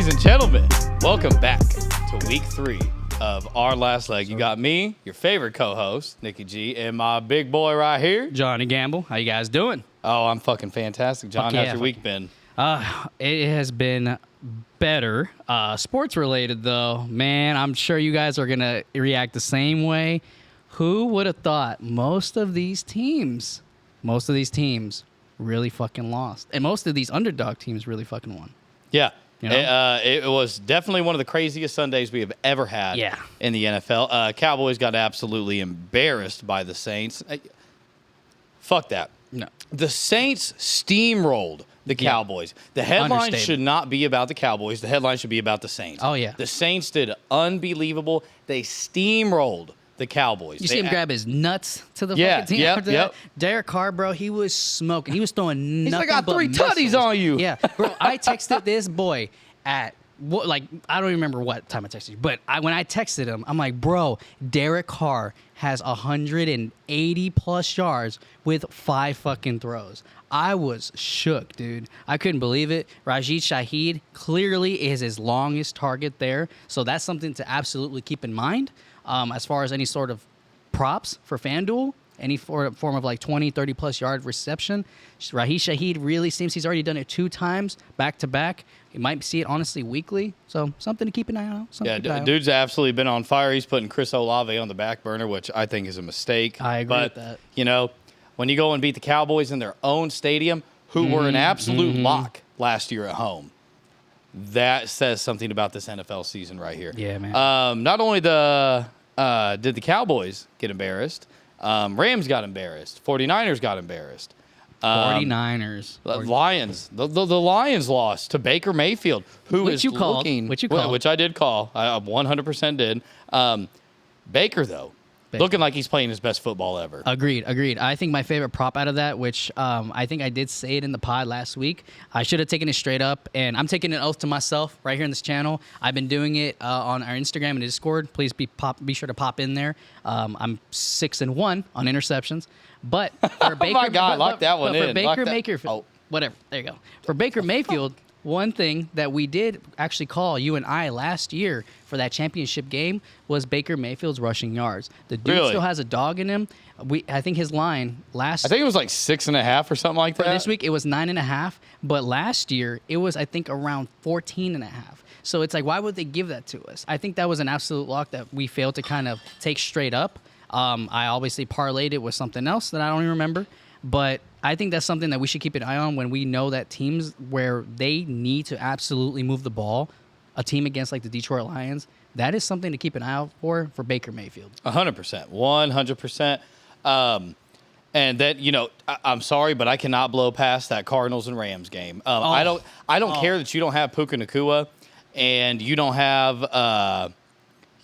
Ladies and gentlemen, welcome back to week 3 of Our Last Leg. You got me, your favorite co-host, Nicky G, and my big boy right here, Jonny Gamble. How you guys doing? Oh, I'm fucking fantastic. John, how's your week been? It has been better. Sports related, though. Man, I'm sure you guys are going to react the same way. Who would have thought most of these teams really fucking lost? And most of these underdog teams really fucking won. Yeah. You know? It was definitely one of the craziest Sundays we have ever had in the NFL. Cowboys got absolutely embarrassed by the Saints. Fuck that. No. The Saints steamrolled the Cowboys. The headline should not be about the Cowboys. The headline should be about the Saints. Oh, yeah. The Saints did unbelievable. They steamrolled the Cowboys. You see him grab his nuts to the fucking team after that? Derek Carr, bro, he was smoking. He was throwing nothing He's like, I got 3 missiles. tutties on you. Yeah, bro, I texted this boy at, I don't even remember what time I texted you, but when I texted him, I'm like, bro, Derek Carr has 180-plus yards with 5 fucking throws. I was shook, dude. I couldn't believe it. Rashid Shaheed clearly is his longest target there, so that's something to absolutely keep in mind. As far as any sort of props for FanDuel, any form of like 20, 30-plus yard reception, Rashid Shaheed really seems he's already done it 2 times back-to-back. You might see it, honestly, weekly. So something to keep an eye on. Yeah, dude's absolutely been on fire. He's putting Chris Olave on the back burner, which I think is a mistake. I agree with that. You know, when you go and beat the Cowboys in their own stadium, who were an absolute lock last year at home, that says something about this NFL season right here. Yeah, man. Not only did the Cowboys get embarrassed, Rams got embarrassed. 49ers got embarrassed. 49ers. Lions. The Lions lost to Baker Mayfield, which I did call. I 100% did. Baker, though, looking like he's playing his best football ever. Agreed. I think my favorite prop out of that, which I think I did say it in the pod last week, I should have taken it straight up, and I'm taking an oath to myself right here in this channel. I've been doing it on our Instagram and Discord. Please be sure to pop in there. I'm 6-1 on interceptions. But for Baker, oh my God, lock that one in. For Baker Mayfield, whatever. There you go. For Baker Mayfield, one thing that we did actually call, you and I, last year for that championship game was Baker Mayfield's rushing yards. The dude still has a dog in him. I think his line I think it was like 6.5 or something like that. For this week, it was 9.5. But last year, it was, I think, around 14.5. So it's like, why would they give that to us? I think that was an absolute lock that we failed to kind of take straight up. I obviously parlayed it with something else that I don't even remember. But I think that's something that we should keep an eye on when we know that teams where they need to absolutely move the ball, a team against like the Detroit Lions, that is something to keep an eye out for Baker Mayfield. 100%. 100%. And then, you know, I'm sorry, but I cannot blow past that Cardinals and Rams game. I don't care that you don't have Puka Nacua and you don't have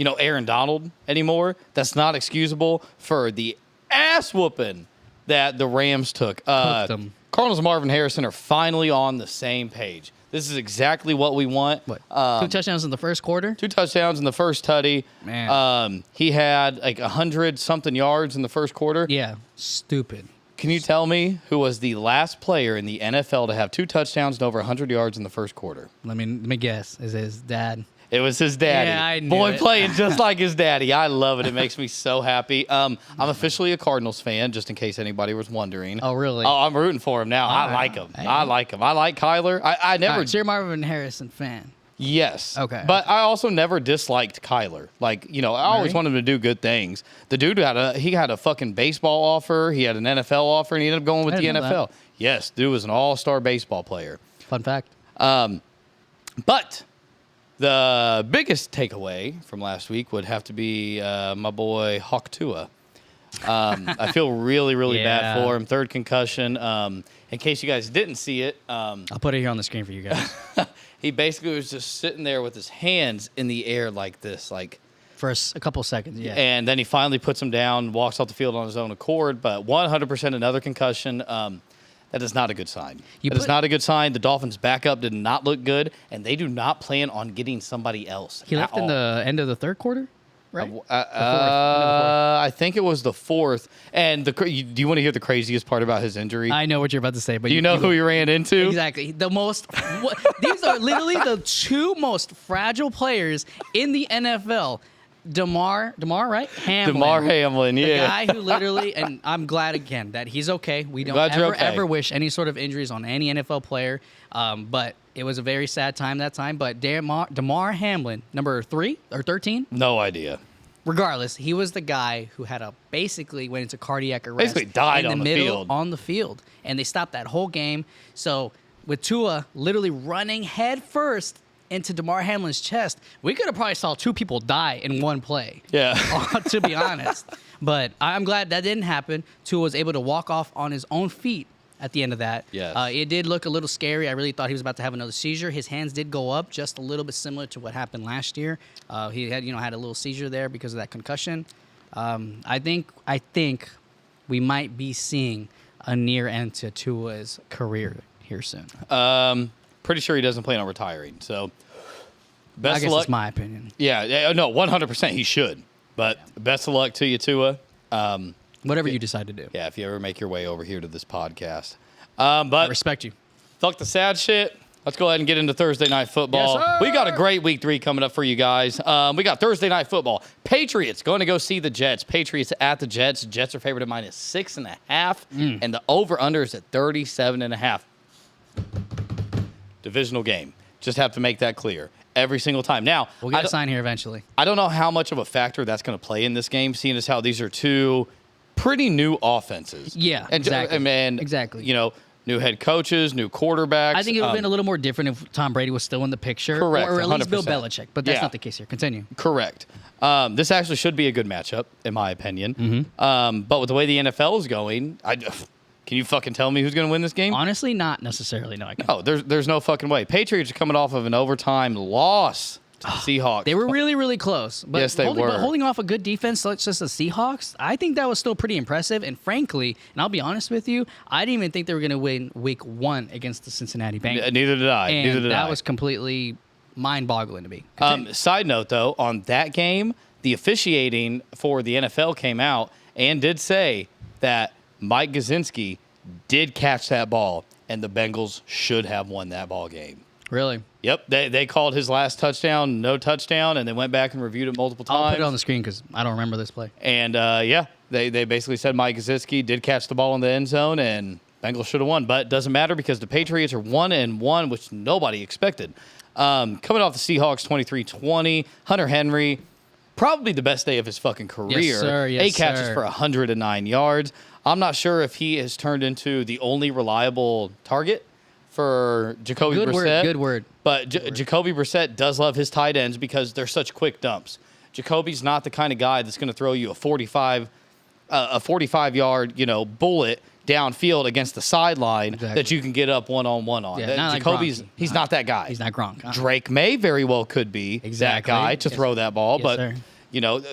Aaron Donald anymore. That's not excusable for the ass whooping that the Rams took. Cardinals and Marvin Harrison are finally on the same page. This is exactly what we want. 2 touchdowns in the first quarter? 2 touchdowns in the first tutty. Man. He had like 100-something yards in the first quarter. Yeah, stupid. Can you tell me who was the last player in the NFL to have 2 touchdowns and over 100 yards in the first quarter? Let me guess. Is his dad? It was his daddy. Yeah, I knew Boy it. playing just like his daddy. I love it. It makes me so happy. I'm officially a Cardinals fan, just in case anybody was wondering. Oh, really? Oh, I'm rooting for him now. I like him. Hey. I like Kyler. I never. Right, so you're a Marvin Harrison fan. Yes. Okay. But I also never disliked Kyler. Like, I always wanted him to do good things. The dude had a fucking baseball offer. He had an NFL offer, and he ended up going with the NFL. Yes, dude was an all-star baseball player. Fun fact. But the biggest takeaway from last week would have to be my boy Hawk Tua. I feel really, really bad for him. 3rd concussion. In case you guys didn't see it. I'll put it here on the screen for you guys. He basically was just sitting there with his hands in the air like this, like for a couple seconds, yeah. And then he finally puts him down, walks off the field on his own accord. But 100% another concussion. That is not a good sign. That is not a good sign. The Dolphins' backup did not look good, and they do not plan on getting somebody else. He left in the end of the 3rd quarter? right? I think it was the fourth. And do you want to hear the craziest part about his injury? I know what you're about to say, but do you know who he ran into? Exactly. These are literally the two most fragile players in the NFL. DeMar, right? Hamlin. DeMar Hamlin, yeah. The guy who literally, and I'm glad again that he's okay. We don't ever wish any sort of injuries on any NFL player. But it was a very sad time that time. But DeMar Hamlin, number 3 or 13? No idea. Regardless, he was the guy who basically went into cardiac arrest. Basically died on the field. And they stopped that whole game. So with Tua literally running head first into DeMar Hamlin's chest, we could have probably saw 2 people die in one play. Yeah. To be honest. But I'm glad that didn't happen. Tua was able to walk off on his own feet at the end of that. Yes. It did look a little scary. I really thought he was about to have another seizure. His hands did go up just a little bit similar to what happened last year. He had a little seizure there because of that concussion. I think we might be seeing a near end to Tua's career here soon. Pretty sure he doesn't plan on retiring. So, best I guess of luck. that's my opinion. Yeah, no, 100% he should. But best of luck to you, Tua. Whatever you decide to do. Yeah, if you ever make your way over here to this podcast. But I respect you. Fuck the sad shit. Let's go ahead and get into Thursday Night Football. Yes, sir. We got a great Week 3 coming up for you guys. We got Thursday Night Football. Patriots going to go see the Jets. Patriots at the Jets. Jets are favored at -6.5. And the over-under is at 37.5. Divisional game. Just have to make that clear every single time. Now, We'll get a sign here eventually. I don't know how much of a factor that's going to play in this game, seeing as how these are two pretty new offenses. Yeah, and, exactly. Exactly. New head coaches, new quarterbacks. I think it would have been a little more different if Tom Brady was still in the picture. Correct, Or at least 100%. Bill Belichick. But that's not the case here. Continue. Correct. This actually should be a good matchup, in my opinion. Mm-hmm. But with the way the NFL is going, can you fucking tell me who's going to win this game? Honestly, not necessarily. No, I can't. No, there's no fucking way. Patriots are coming off of an overtime loss to the Seahawks. They were really, really close. But Yes, they were. But holding off a good defense such as the Seahawks, I think that was still pretty impressive. And frankly, and I'll be honest with you, I didn't even think they were going to win Week 1 against the Cincinnati Bengals. Neither did I. And that was completely mind-boggling to me. Side note, though, on that game, the officiating for the NFL came out and did say that Mike Gesicki did catch that ball, and the Bengals should have won that ball game. Really? Yep, they called his last touchdown no touchdown, and they went back and reviewed it multiple times. I'll put it on the screen because I don't remember this play. And, they basically said Mike Gesicki did catch the ball in the end zone, and Bengals should have won. But it doesn't matter because the Patriots are 1-1, which nobody expected. Coming off the Seahawks 23-20, Hunter Henry, probably the best day of his fucking career. Yes, sir. 8 catches for 109 yards. I'm not sure if he has turned into the only reliable target for Jacoby Brissett. Good word. But Jacoby Brissett does love his tight ends because they're such quick dumps. Jacoby's not the kind of guy that's going to throw you a 45-yard, bullet downfield against the sideline that you can get up one-on-one on. Yeah, Jacoby's he's not that guy. He's not Gronk. Drake May very well could be that guy to throw that ball, but sir.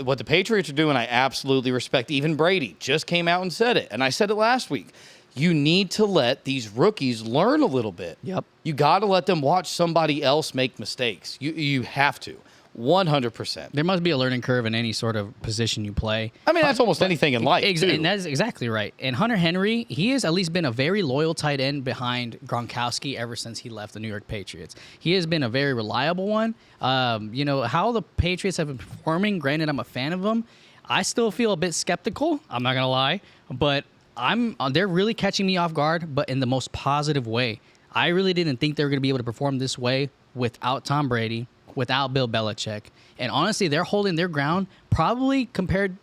What the Patriots are doing, I absolutely respect. Even Brady just came out and said it, and I said it last week. You need to let these rookies learn a little bit. Yep. You got to let them watch somebody else make mistakes. You have to. 100%. There must be a learning curve in any sort of position you play. I mean, that's almost anything in life, too. And that is exactly right. And Hunter Henry, he has at least been a very loyal tight end behind Gronkowski ever since he left the New York Patriots. He has been a very reliable one. How the Patriots have been performing, granted I'm a fan of them, I still feel a bit skeptical. I'm not going to lie. But they're really catching me off guard, but in the most positive way. I really didn't think they were going to be able to perform this way without Tom Brady, without Bill Belichick. And honestly, they're holding their ground probably compared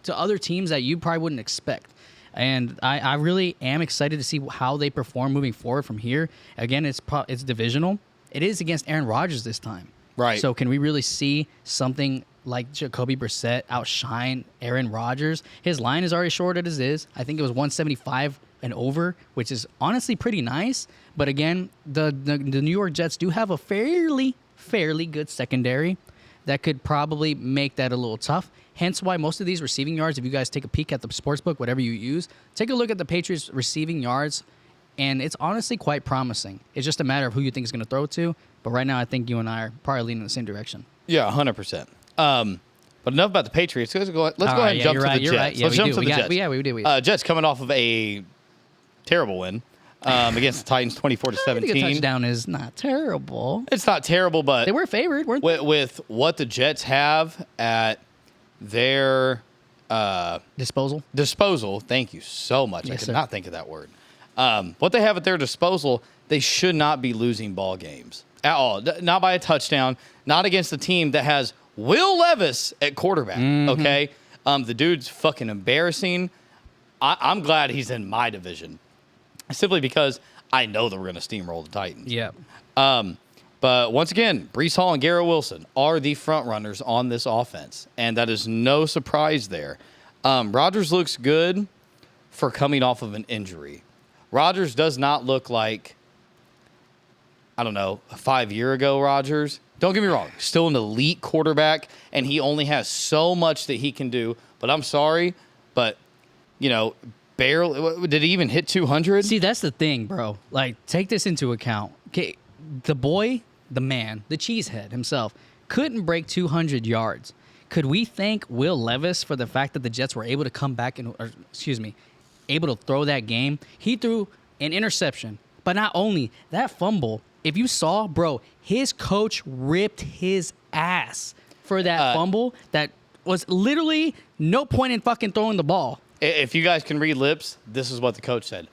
to other teams that you probably wouldn't expect. And I really am excited to see how they perform moving forward from here. Again, it's divisional. It is against Aaron Rodgers this time. Right. So can we really see something like Jacoby Brissett outshine Aaron Rodgers? His line is already short as it is. I think it was 175 and over, which is honestly pretty nice. But again, the New York Jets do have a fairly good secondary that could probably make that a little tough. Hence why most of these receiving yards, if you guys take a peek at the sportsbook, whatever you use, take a look at the Patriots receiving yards, and it's honestly quite promising. It's just a matter of who you think is going to throw to. But right now, I think you and I are probably leaning in the same direction. Yeah, 100%. But enough about the Patriots. Let's go ahead and jump to the Jets. Let's jump to the Jets. Yeah, we do. Jets coming off of a terrible win against the Titans, 24-17. I think a touchdown is not terrible. It's not terrible, but they were favored, weren't they? With what the Jets have at their disposal. Thank you so much. Yes, I could sir. not think of that word. What they have at their disposal, they should not be losing ball games at all. Not by a touchdown. Not against a team that has Will Levis at quarterback. Okay, the dude's fucking embarrassing. I'm glad he's in my division, simply because I know that we're going to steamroll the Titans. Yeah. But once again, Breece Hall and Garrett Wilson are the front runners on this offense, and that is no surprise there. Rodgers looks good for coming off of an injury. Rodgers does not look like, I don't know, a 5-year ago Rodgers. Don't get me wrong, still an elite quarterback, and he only has so much that he can do. But I'm sorry, but, barely. Did he even hit 200? See, that's the thing, bro. Like, take this into account. Okay, the boy, the man, the cheesehead himself, couldn't break 200 yards. Could we thank Will Levis for the fact that the Jets were able to come back able to throw that game? He threw an interception, but not only that fumble. If you saw, bro, his coach ripped his ass for that fumble. That was literally no point in fucking throwing the ball. If you guys can read lips, this is what the coach said.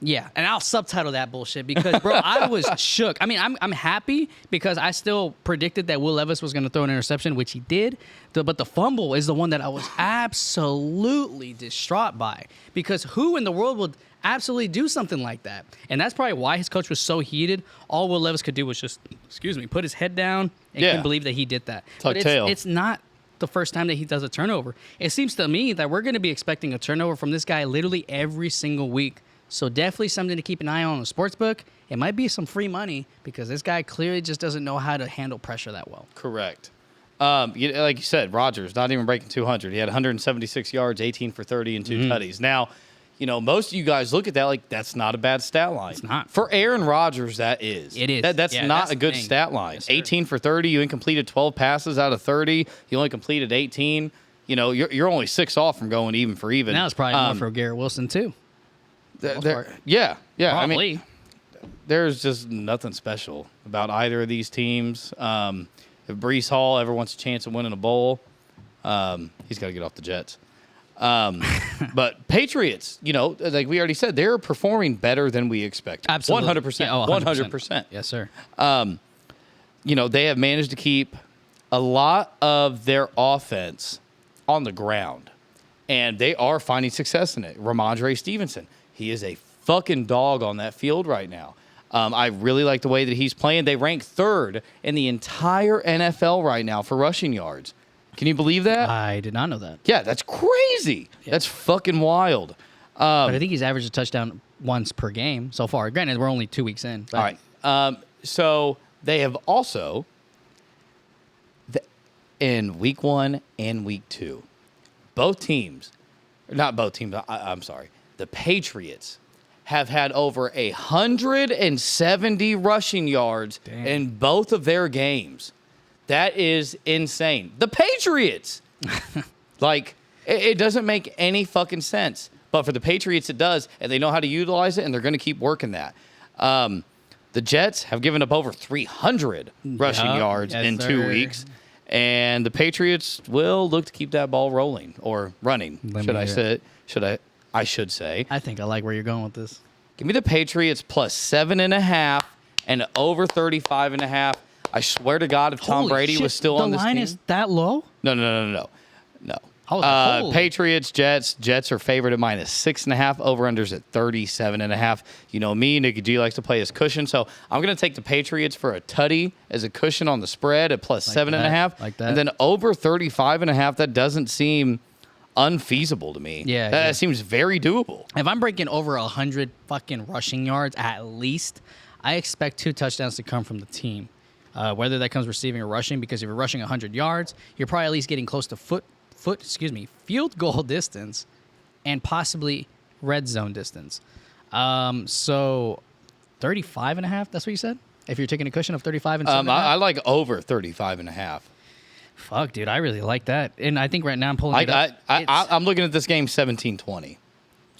Yeah, and I'll subtitle that bullshit because, bro, I was shook. I mean, I'm happy because I still predicted that Will Levis was going to throw an interception, which he did. But the fumble is the one that I was absolutely distraught by, because who in the world would absolutely do something like that? And that's probably why his coach was so heated. All Will Levis could do was just, put his head down and couldn't believe that he did that. Tuck but tail. It's not the first time that he does a turnover. It seems to me that we're going to be expecting a turnover from this guy literally every single week. So definitely something to keep an eye on the sportsbook. It might be some free money because this guy clearly just doesn't know how to handle pressure that well. Correct. Like you said, Rodgers not even breaking 200. He had 176 yards, 18 for 30, and 2 tutties. Now, most of you guys look at that like that's not a bad stat line. It's not. For Aaron Rodgers, that is. It is. That's not a good stat line. Yes, 18 for 30. You completed 12 passes out of 30. You only completed 18. You're only 6 off from going even for even. Now it's probably more for Garrett Wilson too. Yeah. Probably. I mean, there's just nothing special about either of these teams. If Breece Hall ever wants a chance of winning a bowl, he's got to get off the Jets. But Patriots, like we already said, they're performing better than we expected. Absolutely. 100%. Yeah, 100%. Yes, sir. They have managed to keep a lot of their offense on the ground, and they are finding success in it. Ramondre Stevenson, he is a fucking dog on that field right now. I really like the way that he's playing. They rank 3rd in the entire NFL right now for rushing yards. Can you believe that? I did not know that. Yeah, that's crazy. Yeah. That's fucking wild. But I think he's averaged a touchdown once per game so far. Granted, we're only 2 weeks in. All right. So they have also, in week 1 and week 2, I'm sorry. The Patriots have had over 170 rushing yards in both of their games. That is insane. The Patriots! It doesn't make any fucking sense. But for the Patriots, it does, and they know how to utilize it, and they're going to keep working that. The Jets have given up over 300 rushing yards in 2 weeks, and the Patriots will look to keep that ball rolling or running. I should say. I think I like where you're going with this. Give me the Patriots plus 7.5 and over 35.5. I swear to God, if Tom Brady was still on this team. The line is that low? No. Holy. Jets are favored at minus 6.5. Over-unders at 37.5. You know me, Nicky G likes to play his cushion, so I'm going to take the Patriots for a tutty as a cushion on the spread at plus 7.5. Like that. And then over 35.5, that doesn't seem unfeasible to me. Yeah. That seems very doable. If I'm breaking over 100 fucking rushing yards at least, I expect 2 touchdowns to come from the team. Whether that comes receiving or rushing, because if you're rushing 100 yards, you're probably at least getting close to field goal distance and possibly red zone distance. So 35.5, that's what you said? If you're taking a cushion of 35 and 7.5? I like over 35.5. Fuck, dude, I really like that. And I think right now I'm pulling it up. I'm looking at this game 17-20.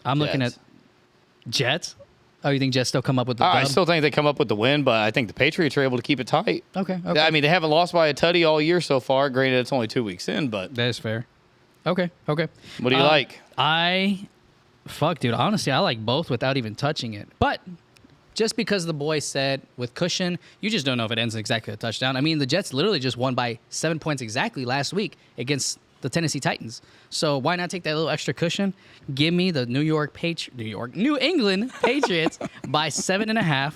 I'm looking at Jets. Oh, you think Jets still come up with the I dub? still think they come up with the win, but I think the Patriots are able to keep it tight. Okay. I mean, they haven't lost by a tutty all year so far. Granted, it's only 2 weeks in, but That is fair. Okay. what do you like? Fuck, dude. Honestly, I like both without even touching it. But just because the boy said with cushion, you just don't know if it ends exactly a touchdown. I mean, the Jets literally just won by 7 points exactly last week against the Tennessee Titans. So why not take that little extra cushion? Give me the New England Patriots by 7.5.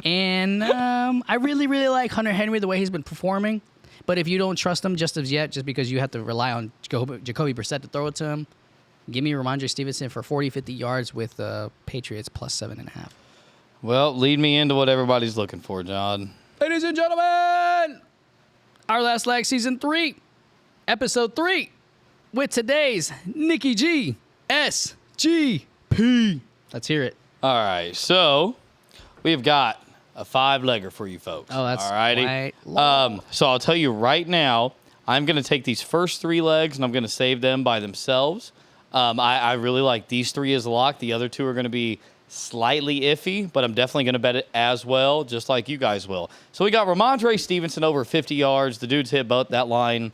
And I really, really like Hunter Henry the way he's been performing. But if you don't trust him just as yet, just because you have to rely on Jacoby Brissett to throw it to him, give me Ramondre Stevenson for 40, 50 yards with Patriots plus 7.5. Well, lead me into what everybody's looking for, John. Ladies and gentlemen, our last leg, season 3, episode 3, with today's Nicky G, SGP. Let's hear it. All right, so we've got a 5-legger for you folks. Oh, that's all righty. quite long. So I'll tell you right now, I'm going to take these first 3 legs and I'm going to save them by themselves. I really like these 3 as a lock. The other 2 are going to be slightly iffy, but I'm definitely going to bet it as well, just like you guys will. So we got Ramondre Stevenson over 50 yards. The dude's hit both that line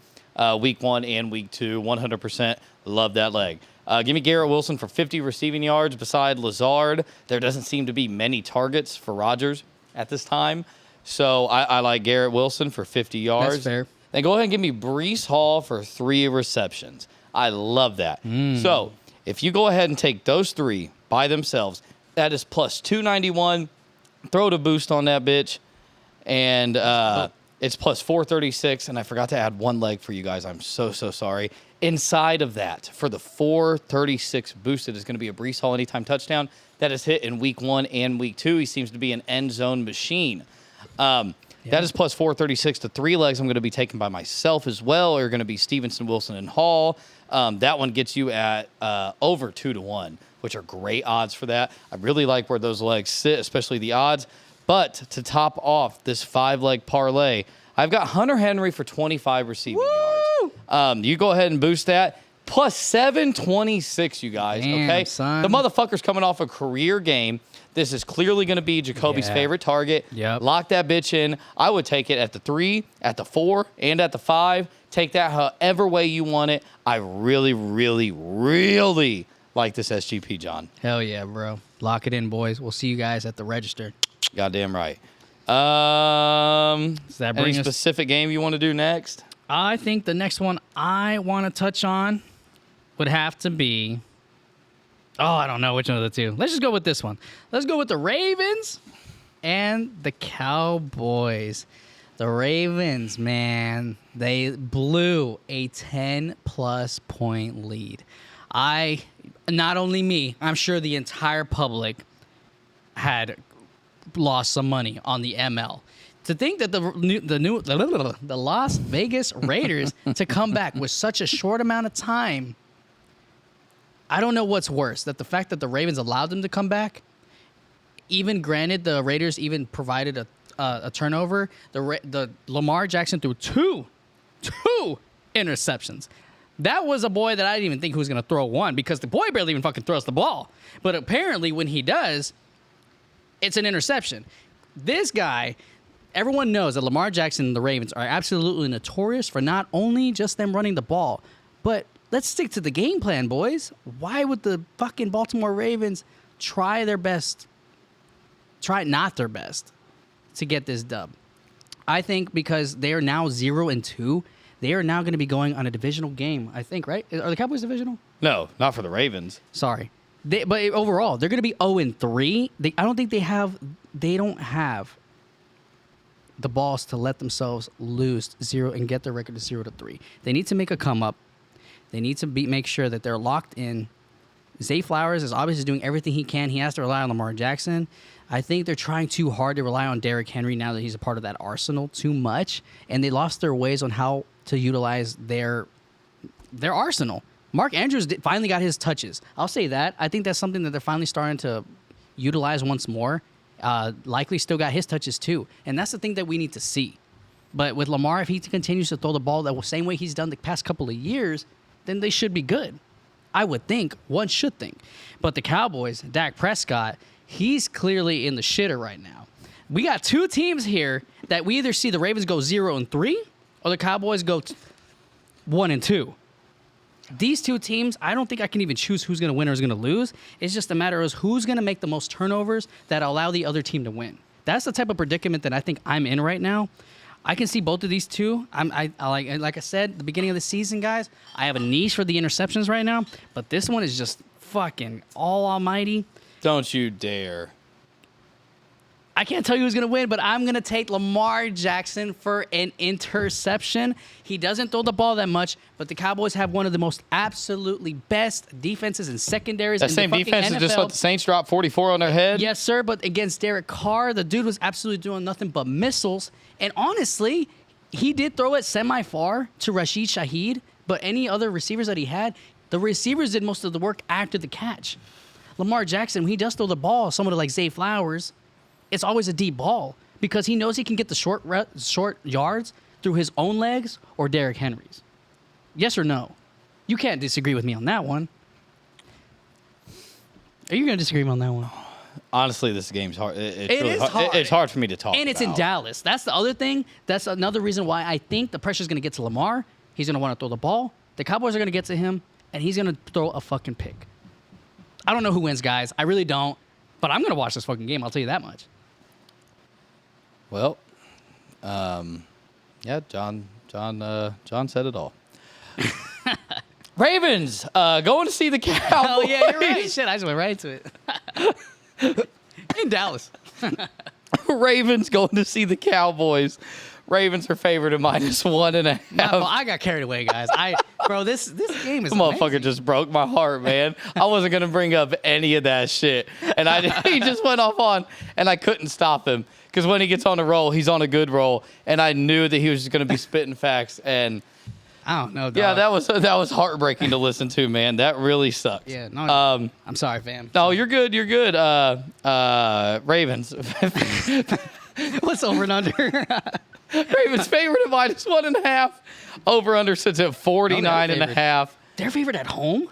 week 1 and week 2. 100% love that leg. Give me Garrett Wilson for 50 receiving yards. Beside Lazard, there doesn't seem to be many targets for Rodgers at this time. So I like Garrett Wilson for 50 yards. That's fair. Then go ahead and give me Breece Hall for 3 receptions. I love that. So if you go ahead and take those 3 by themselves, that is plus 291. Throw the boost on that bitch. And it's plus 436. And I forgot to add 1 leg for you guys. I'm so sorry. Inside of that, for the 436 boosted, is going to be a Breece Hall anytime touchdown. That is hit in week 1 and week 2. He seems to be an end zone machine. That is plus 436. The 3 legs I'm going to be taking by myself as well are going to be Stevenson, Wilson, and Hall. That one gets you at over 2-1, which are great odds for that. I really like where those legs sit, especially the odds. But to top off this 5-leg parlay, I've got Hunter Henry for 25 receiving yards. You go ahead and boost that. Plus 726, you guys. Damn, okay? son. The motherfucker's coming off a career game. This is clearly going to be Jacoby's favorite target. Yep. Lock that bitch in. I would take it at the 3, at the 4, and at the 5. Take that however way you want it. I really, really, really like this SGP, John. Hell yeah, bro. Lock it in, boys. We'll see you guys at the register. Goddamn right. Does that bring any us- specific game you want to do next? I think the next one I want to touch on would have to be... Oh, I don't know which one of the 2. Let's just go with this one. Let's go with the Ravens and the Cowboys. The Ravens, man, they blew a 10-plus point lead. Not only me, I'm sure the entire public had lost some money on the ML. To think that the Las Vegas Raiders to come back with such a short amount of time, I don't know what's worse, that the fact that the Ravens allowed them to come back, even granted the Raiders even provided a turnover, the Lamar Jackson threw two interceptions. That was a boy that I didn't even think he was going to throw one, because the boy barely even fucking throws the ball. But apparently when he does, it's an interception. This guy, everyone knows that Lamar Jackson and the Ravens are absolutely notorious for not only just them running the ball, but let's stick to the game plan, boys. Why would the fucking Baltimore Ravens try not their best to get this dub? I think because they are now 0-2, they are now going to be going on a divisional game, I think, right? Are the Cowboys divisional? No, not for the Ravens. Sorry. But overall, they're going to be 0-3. I don't think they don't have the balls to let themselves lose 0 and get their record to 0-3. They need to make a come up. They need to make sure that they're locked in. Zay Flowers is obviously doing everything he can. He has to rely on Lamar Jackson. I think they're trying too hard to rely on Derrick Henry now that he's a part of that arsenal too much, and they lost their ways on how to utilize their arsenal. Mark Andrews finally got his touches. I'll say that. I think that's something that they're finally starting to utilize once more. Likely still got his touches too, and that's the thing that we need to see. But with Lamar, if he continues to throw the ball the same way he's done the past couple of years, then they should be good. I would think. One should think. But the Cowboys, Dak Prescott, he's clearly in the shitter right now. We got two teams here that we either see the Ravens go 0-3 or the Cowboys go 1-2. These two teams, I don't think I can even choose who's going to win or who's going to lose. It's just a matter of who's going to make the most turnovers that allow the other team to win. That's the type of predicament that I think I'm in right now. I can see both of these two. I like I said at the beginning of the season, guys, I have a niche for the interceptions right now, but this one is just fucking all almighty. Don't you dare. I can't tell you who's going to win, but I'm going to take Lamar Jackson for an interception. He doesn't throw the ball that much, but the Cowboys have one of the most absolutely best defenses and secondaries That in same the fucking defense NFL. that just let the Saints drop 44 on their head? Yes, sir, but against Derek Carr, the dude was absolutely doing nothing but missiles. And honestly, he did throw it semi-far to Rashid Shaheed, but any other receivers that he had, the receivers did most of the work after the catch. Lamar Jackson, when he does throw the ball, someone like Zay Flowers, it's always a deep ball because he knows he can get the short yards through his own legs or Derrick Henry's. Yes or no? You can't disagree with me on that one. Are you going to disagree with me on that one? Honestly, this game's hard. It is hard. It's hard for me to talk And it's in about. Dallas. That's the other thing. That's another reason why I think the pressure's going to get to Lamar. He's going to want to throw the ball. The Cowboys are going to get to him, and he's going to throw a fucking pick. I don't know who wins, guys. I really don't. But I'm going to watch this fucking game. I'll tell you that much. Well, yeah, John said it all. Ravens going to see the Cowboys. Oh, yeah, you're right. Shit, I just went right to it. In Dallas. Ravens going to see the Cowboys. Ravens are favored at -1.5. I got carried away, guys. Bro, this game is This motherfucker amazing. just broke my heart, man. I wasn't gonna bring up any of that shit, and he just went off on, and I couldn't stop him because when he gets on a roll, he's on a good roll, and I knew that he was just gonna be spitting facts, and I don't know, dog. yeah, that was heartbreaking to listen to, man. That really sucks. Yeah, no, I'm sorry, fam. No, you're good. You're good. Ravens. What's over and under? Ravens favored at -1.5. Over under sits at 49.5. They're favored at home?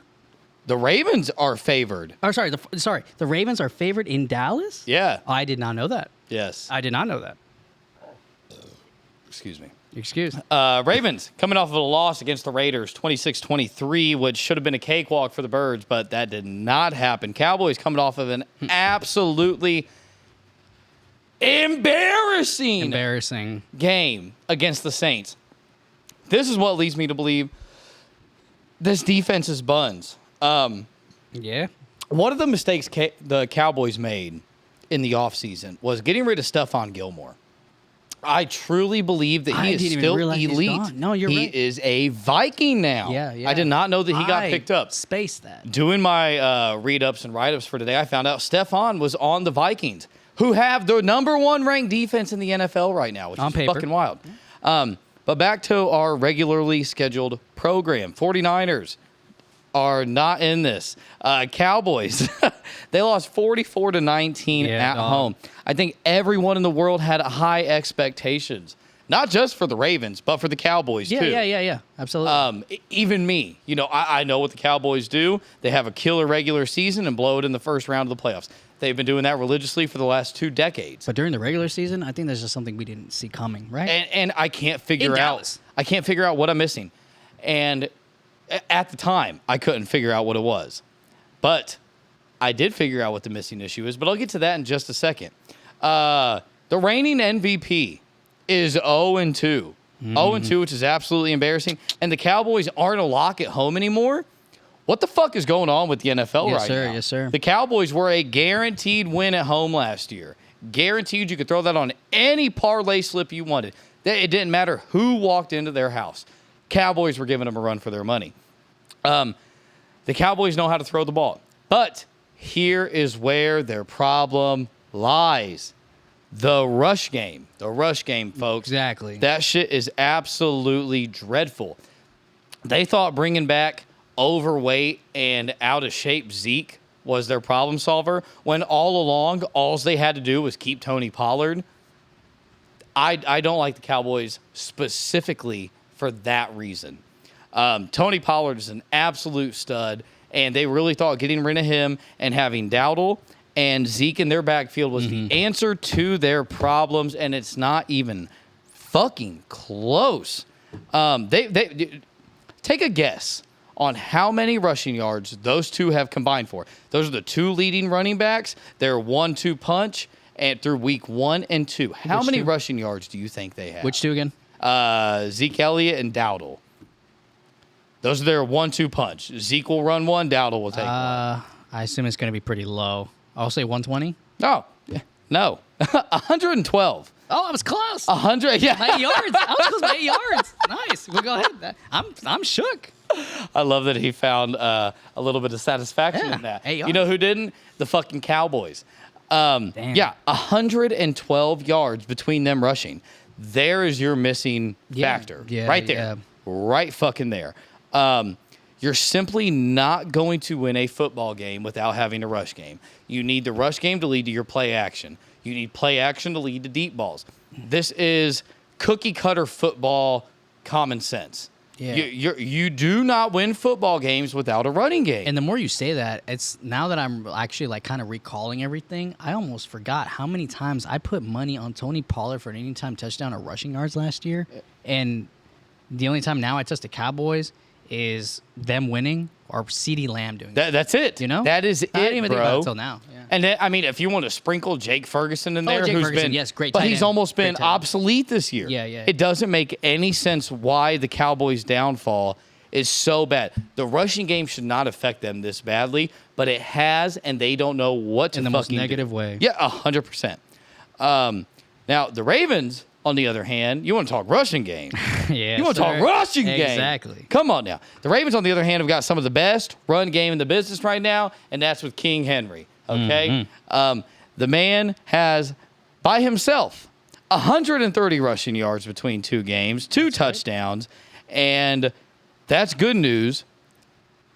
The Ravens are favored. Oh, sorry. The Ravens are favored in Dallas? Yeah. Oh, I did not know that. Yes. I did not know that. Excuse me. Excuse. Ravens coming off of a loss against the Raiders, 26-23, which should have been a cakewalk for the Birds, but that did not happen. Cowboys coming off of an absolutely embarrassing game against the Saints. This is what leads me to believe this defense is buns. Yeah. One of the mistakes the Cowboys made in the offseason was getting rid of Stephon Gilmore. I truly believe that he is still elite. No, you're right. He is a Viking now. Yeah. I did not know that he got picked up. Space that. Doing my read-ups and write-ups for today, I found out Stephon was on the Vikings, who have the #1 ranked defense in the NFL right now, which On is paper. fucking wild. But back to our regularly scheduled program. 49ers are not in this. Cowboys, they lost 44-19 at home. I think everyone in the world had high expectations, not just for the Ravens, but for the Cowboys too. Yeah. Absolutely. Even me, I know what the Cowboys do. They have a killer regular season and blow it in the first round of the playoffs. They've been doing that religiously for the last 2 decades. But during the regular season, I think there's just something we didn't see coming, right? And I can't figure out. I can't figure out what I'm missing. And at the time, I couldn't figure out what it was. But I did figure out what the missing issue is. But I'll get to that in just a second. The reigning MVP is 0-2. 0-2, which is absolutely embarrassing. And the Cowboys aren't a lock at home anymore. What the fuck is going on with the NFL right now? Yes, sir. The Cowboys were a guaranteed win at home last year. Guaranteed you could throw that on any parlay slip you wanted. It didn't matter who walked into their house. Cowboys were giving them a run for their money. The Cowboys know how to throw the ball. But here is where their problem lies. The rush game. The rush game, folks. Exactly. That shit is absolutely dreadful. They thought bringing back overweight and out of shape Zeke was their problem solver, when all along, all they had to do was keep Tony Pollard. I don't like the Cowboys specifically for that reason. Tony Pollard is an absolute stud, and they really thought getting rid of him and having Dowdle and Zeke in their backfield was the answer to their problems, and it's not even fucking close. They take a guess on how many rushing yards those two have combined for. Those are the two leading running backs. They're 1-2 punch and through week 1 and 2. How many rushing yards do you think they have? Which two again? Zeke Elliott and Dowdle. Those are their 1-2 punch. Zeke will run one, Dowdle will take one. I assume it's going to be pretty low. I'll say 120. Oh, no. 112. Oh, I was close. 100, yeah. 8 yards. I was close by 8 yards. Nice. We'll go ahead. I'm shook. I love that he found a little bit of satisfaction in that. 8 yards. You know who didn't? The fucking Cowboys. Yeah, 112 yards between them rushing. There is your missing factor. Yeah, right there. yeah. Right fucking there. You're simply not going to win a football game without having a rush game. You need the rush game to lead to your play action. You need play action to lead to deep balls. This is cookie cutter football common sense. Yeah. You do not win football games without a running game. And the more you say that, it's now that I'm actually like kind of recalling everything, I almost forgot how many times I put money on Tony Pollard for an anytime touchdown or rushing yards last year. And the only time now I touch the Cowboys is them winning or CeeDee Lamb doing it. That's it. You know? That is it, I didn't even bro. think about it until now. Yeah. And then, I mean, if you want to sprinkle Jake Ferguson in there, Jake who's Ferguson, been, yes, great but tight he's end. almost been Great tight end. obsolete this year. Yeah. It doesn't make any sense why the Cowboys' downfall is so bad. The rushing game should not affect them this badly, but it has, and they don't know what to In the fucking most negative way. Yeah, 100%. Now the Ravens, on the other hand, you want to talk rushing game. Yeah, You want to talk rushing game. Exactly. Come on now. The Ravens, on the other hand, have got some of the best run game in the business right now, and that's with King Henry. Okay? The man has, by himself, 130 rushing yards between 2 games, 2 touchdowns, and that's good news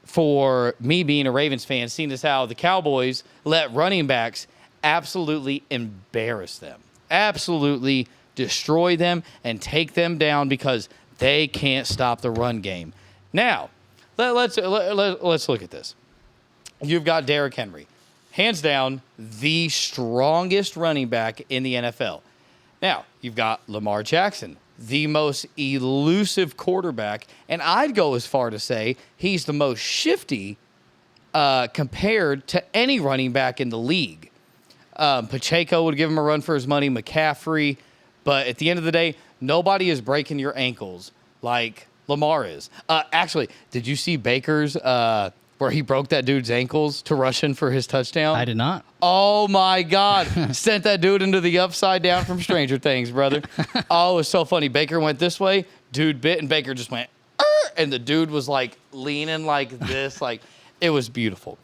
for me being a Ravens fan, seeing as how the Cowboys let running backs absolutely embarrass them, absolutely destroy them and take them down because they can't stop the run game. Now, let's look at this. You've got Derrick Henry, hands down the strongest running back in the NFL. Now, you've got Lamar Jackson, the most elusive quarterback, and I'd go as far to say he's the most shifty compared to any running back in the league. Pacheco would give him a run for his money, McCaffrey, but at the end of the day, nobody is breaking your ankles like Lamar is. Actually, did you see Baker's where he broke that dude's ankles to rush in for his touchdown? I did not. Oh, my God. Sent that dude into the upside down from Stranger Things, brother. Oh, it was so funny. Baker went this way, dude bit, and Baker just went, and the dude was, like, leaning like this. Like, it was beautiful.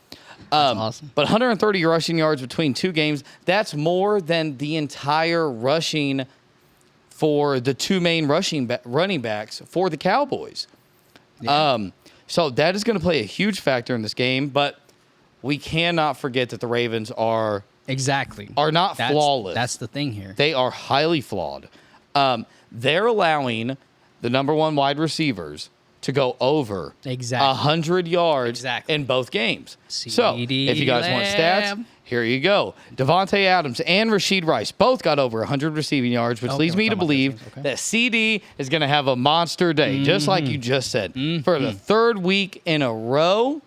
That's awesome. But 130 rushing yards between 2 games, that's more than the entire rushing for the 2 main running backs for the Cowboys. Yeah. So that is going to play a huge factor in this game, but we cannot forget that the Ravens are not flawless. That's the thing here. They are highly flawed. They're allowing the number 1 wide receivers to go over 100 yards in both games. So if you guys want stats, here you go. Devontae Adams and Rashid Rice both got over 100 receiving yards, which leads me to believe that CD is going to have a monster day, just like you just said. For the 3rd week in a row,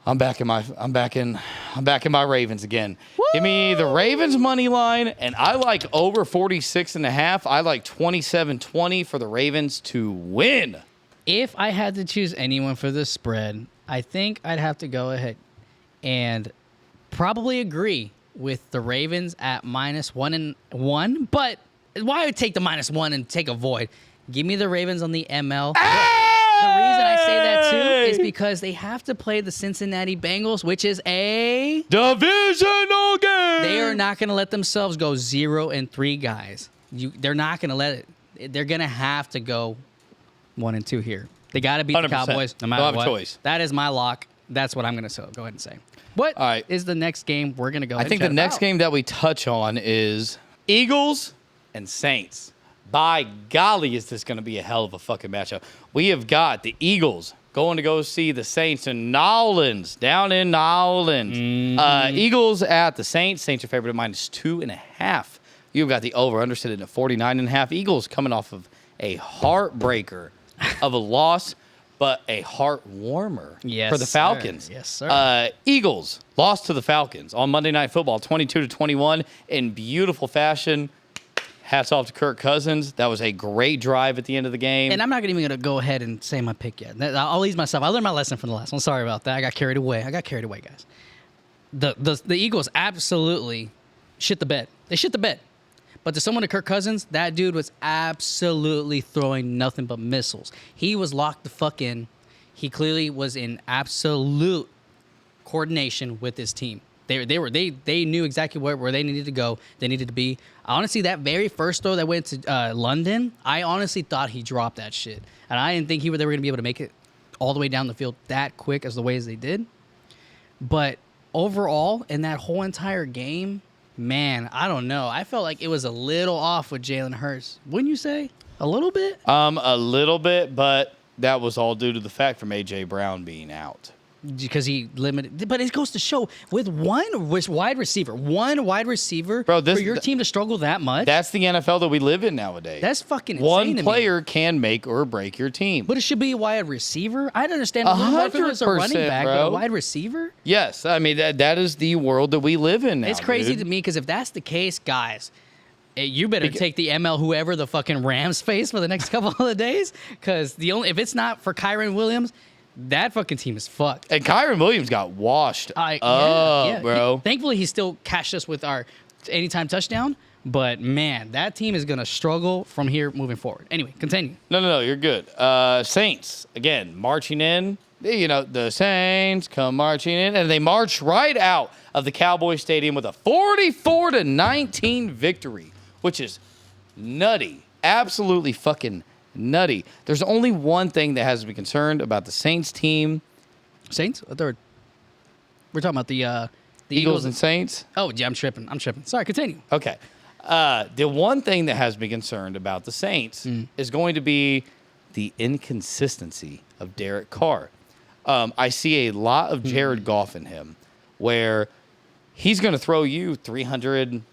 I'm backing my Ravens again. Woo! Give me the Ravens money line, and I like over 46.5. I like 27-20 for the Ravens to win. If I had to choose anyone for this spread, I think I'd have to go ahead and probably agree with the Ravens at -1. But why would take the -1 and take a void? Give me the Ravens on the ML. The reason I say that too is because they have to play the Cincinnati Bengals, which is a divisional game. They are not going to let themselves go 0-3, guys. They're not going to let it. They're going to have to go 1-2 here. They got to beat the Cowboys no matter what. Don't have a choice. That is my lock. That's what I'm going to go ahead and say. What is the next game we're going to go ahead I think the next game that we touch on is Eagles and Saints. By golly, is this going to be a hell of a fucking matchup. We have got the Eagles going to go see the Saints in Nolans, down in Nolans. Eagles at the Saints. Saints are favored at -2.5. You've got the over-under sitting at 49.5. Eagles coming off of a heartbreaker of a loss, but a heart warmer for the Falcons. Sir. Yes, sir. Eagles lost to the Falcons on Monday Night Football, 22-21 in beautiful fashion. Hats off to Kirk Cousins. That was a great drive at the end of the game. And I'm not even going to go ahead and say my pick yet. I'll ease myself. I learned my lesson from the last one. Sorry about that. I got carried away. Guys. The Eagles absolutely shit the bed. They shit the bed. But to someone to Kirk Cousins, that dude was absolutely throwing nothing but missiles. He was locked the fuck in. He clearly was in absolute coordination with his team. They knew exactly where they needed to go. They needed to be. Honestly, that very first throw that went to London, I honestly thought he dropped that shit, and I didn't think they were going to be able to make it all the way down the field that quick as the way as they did. But overall, in that whole entire game, man, I don't know. I felt like it was a little off with Jalen Hurts. Wouldn't you say? A little bit? A little bit, but that was all due to the fact from A.J. Brown being out. Because he limited, but it goes to show with one wide receiver, Bro, for your team to struggle that much. That's the NFL that we live in nowadays. That's fucking insane. One to player me. can make or break your team. But it should be a wide receiver. I'd understand a little more if it was a running back, bro. but a wide receiver. Yes, I mean that is the world that we live in now. It's crazy dude. to me because if that's the case, guys, you better take the ML whoever the fucking Rams face for the next couple of days. Because if it's not for Kyron Williams. That fucking team is fucked. And Kyron Williams got washed up, bro. Thankfully, he still cashed us with our anytime touchdown. But, man, that team is going to struggle from here moving forward. Anyway, continue. No, you're good. Saints, again, marching in. You know, the Saints come marching in. And they march right out of the Cowboy Stadium with a 44-19 victory, which is nutty. Absolutely fucking nutty. There's only one thing that has to be concerned about the Saints team. Saints? We're talking about the Eagles and Saints? Oh, yeah, I'm tripping. Sorry, continue. Okay. The one thing that has to be concerned about the Saints is going to be the inconsistency of Derek Carr. I see a lot of Jared Goff in him where he's going to throw you 300,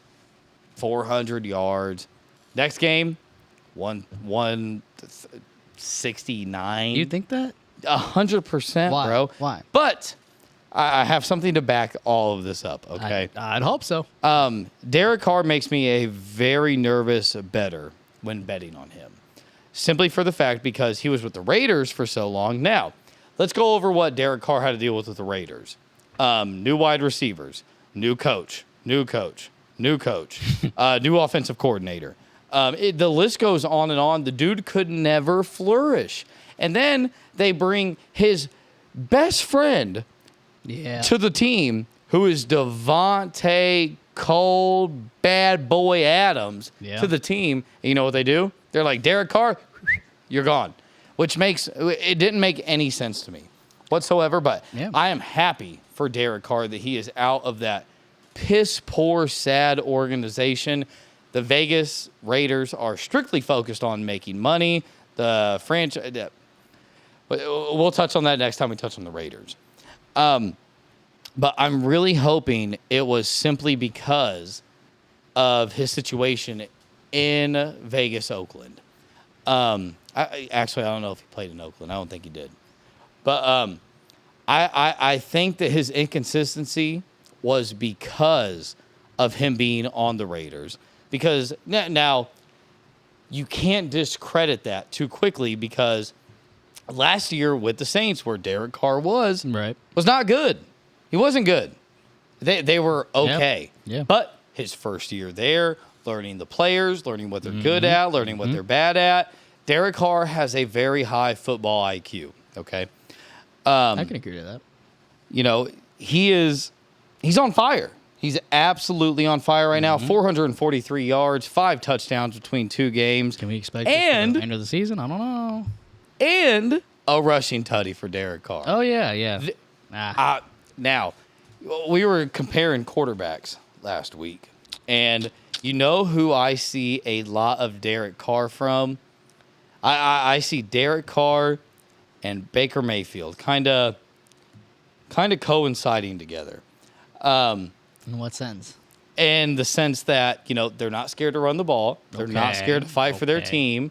400 yards. Next game, 169. You think that? 100%, bro. Why? But I have something to back all of this up, okay? I'd hope so. Derek Carr makes me a very nervous bettor when betting on him. Simply for the fact because he was with the Raiders for so long. Now, let's go over what Derek Carr had to deal with the Raiders. New wide receivers, new coach, new offensive coordinator. The list goes on and on. The dude could never flourish. And then they bring his best friend to the team, who is Devontae Cold Bad Boy Adams, to the team. And you know what they do? They're like, Derek Carr, you're gone. It didn't make any sense to me whatsoever. But I am happy for Derek Carr that he is out of that piss poor, sad organization. The Vegas Raiders are strictly focused on making money. The franchise, we'll touch on that next time we touch on the Raiders. But I'm really hoping it was simply because of his situation in Vegas, Oakland. I don't know if he played in Oakland. I don't think he did. But I think that his inconsistency was because of him being on the Raiders. Because now you can't discredit that too quickly because last year with the Saints, where Derek Carr was not good. He wasn't good. They were okay. Yeah. But his first year there, learning the players, learning what they're good at, learning what they're bad at. Derek Carr has a very high football IQ. Okay. I can agree to that. You know, he's on fire. He's absolutely on fire right now. 443 yards, 5 touchdowns between 2 games. Can we expect this for the end of the season? I don't know. And a rushing tutty for Derek Carr. Oh, yeah. Now, we were comparing quarterbacks last week, and You know who I see a lot of Derek Carr from? I see Derek Carr and Baker Mayfield kind of coinciding together. In what sense? In the sense that, they're not scared to run the ball. They're not scared to fight for their team.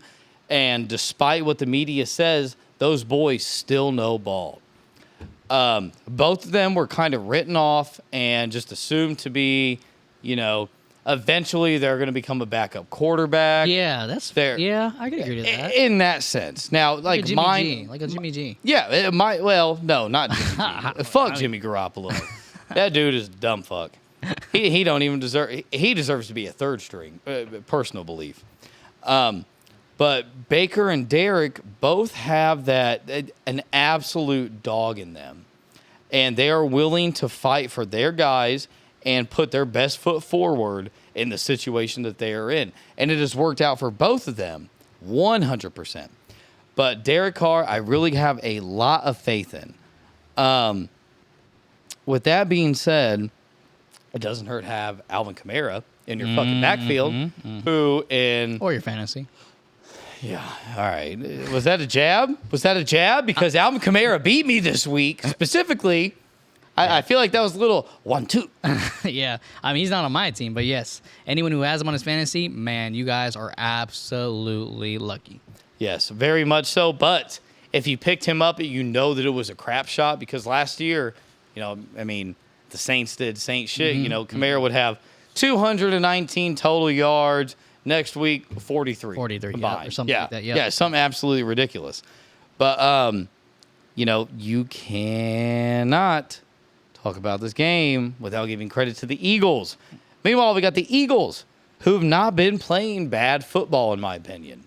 And despite what the media says, those boys still know ball. Both of them were kind of written off and just assumed to be, eventually they're going to become a backup quarterback. Yeah, that's fair. Yeah, I can agree to that. In that sense. Now, like a Jimmy G. Yeah, it might. Well, no, not Jimmy G. Fuck Jimmy Garoppolo. That dude is a dumb fuck. He don't even deserve. He deserves to be a third string. Personal belief. But Baker and Derek both have an absolute dog in them, and they are willing to fight for their guys and put their best foot forward in the situation that they are in. And it has worked out for both of them 100%. But Derek Carr, I really have a lot of faith in. With that being said, it doesn't hurt to have Alvin Kamara in your fucking backfield, or your fantasy. Yeah, all right. Was that a jab? Because Alvin Kamara beat me this week. Specifically, I feel like that was a little 1-2. Yeah. I mean, he's not on my team, but yes. Anyone who has him on his fantasy, man, you guys are absolutely lucky. Yes, very much so. But if you picked him up, you know that it was a crap shot because last year, the Saints did Saint shit. Kamara would have 219 total yards. Next week, 43. 43, combined. Or something like that. Yeah, something absolutely ridiculous. But, you cannot talk about this game without giving credit to the Eagles. Meanwhile, we got the Eagles, who've not been playing bad football, in my opinion.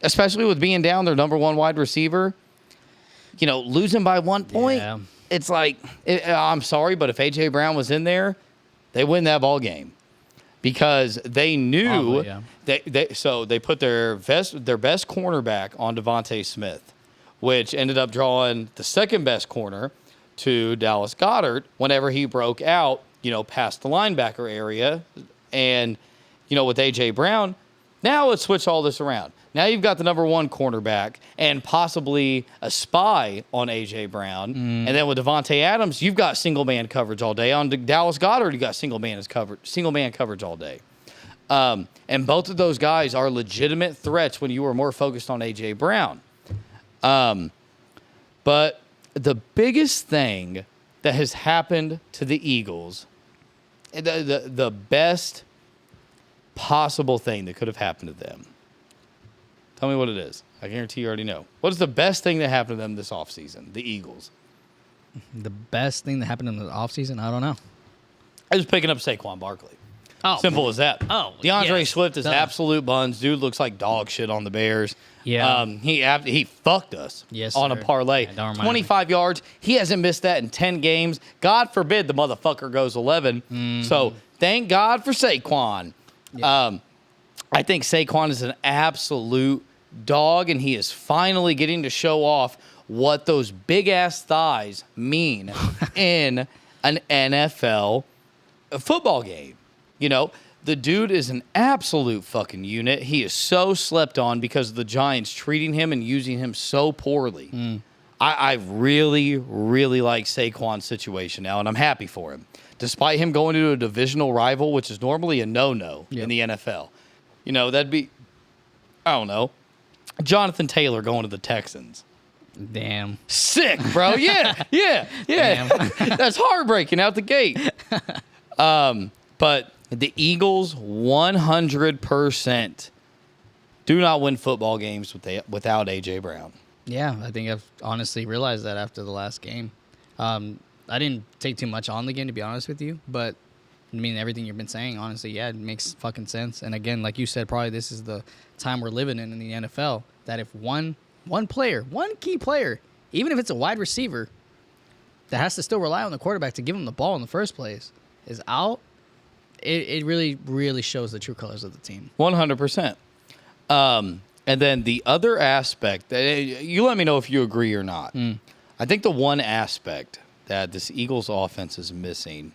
Especially with being down their number one wide receiver. Losing by 1 point, it's like, I'm sorry, but if A.J. Brown was in there, they win that ball game. Because they knew they put their best cornerback on Devontae Smith, which ended up drawing the second best corner to Dallas Goedert whenever he broke out, past the linebacker area. And, with A.J. Brown, now let's switch all this around. Now you've got the number one cornerback and possibly a spy on A.J. Brown. And then with Devontae Adams, you've got single-man coverage all day. On Dallas Goedert, you got single-man coverage all day. And both of those guys are legitimate threats when you were more focused on A.J. Brown. But the biggest thing that has happened to the Eagles, the best possible thing that could have happened to them, tell me what it is. I guarantee you already know. What is the best thing that happened to them this offseason, the Eagles? The best thing that happened in the offseason? I don't know. I was picking up Saquon Barkley. Oh. Simple as that. Oh, DeAndre Swift is absolute buns. Dude looks like dog shit on the Bears. Yeah. He fucked us on a parlay. Yeah, 25 yards. He hasn't missed that in 10 games. God forbid the motherfucker goes 11. So thank God for Saquon. Yeah. I think Saquon is an absolute dog, and he is finally getting to show off what those big-ass thighs mean in an NFL football game. The dude is an absolute fucking unit. He is so slept on because of the Giants treating him and using him so poorly. I really, really like Saquon's situation now, and I'm happy for him. Despite him going to a divisional rival, which is normally a no-no in the NFL. That'd be, I don't know, Jonathan Taylor going to the Texans. Damn. Sick, bro. Yeah. That's heartbreaking out the gate. But the Eagles 100% do not win football games without A.J. Brown. Yeah, I think I've honestly realized that after the last game. I didn't take too much on the game, to be honest with you, but everything you've been saying, honestly, it makes fucking sense. And again, like you said, probably this is the time we're living in the NFL, that if one player, one key player, even if it's a wide receiver that has to still rely on the quarterback to give him the ball in the first place, is out, it really, really shows the true colors of the team. 100%. And then the other aspect, you let me know if you agree or not. I think the one aspect that this Eagles offense is missing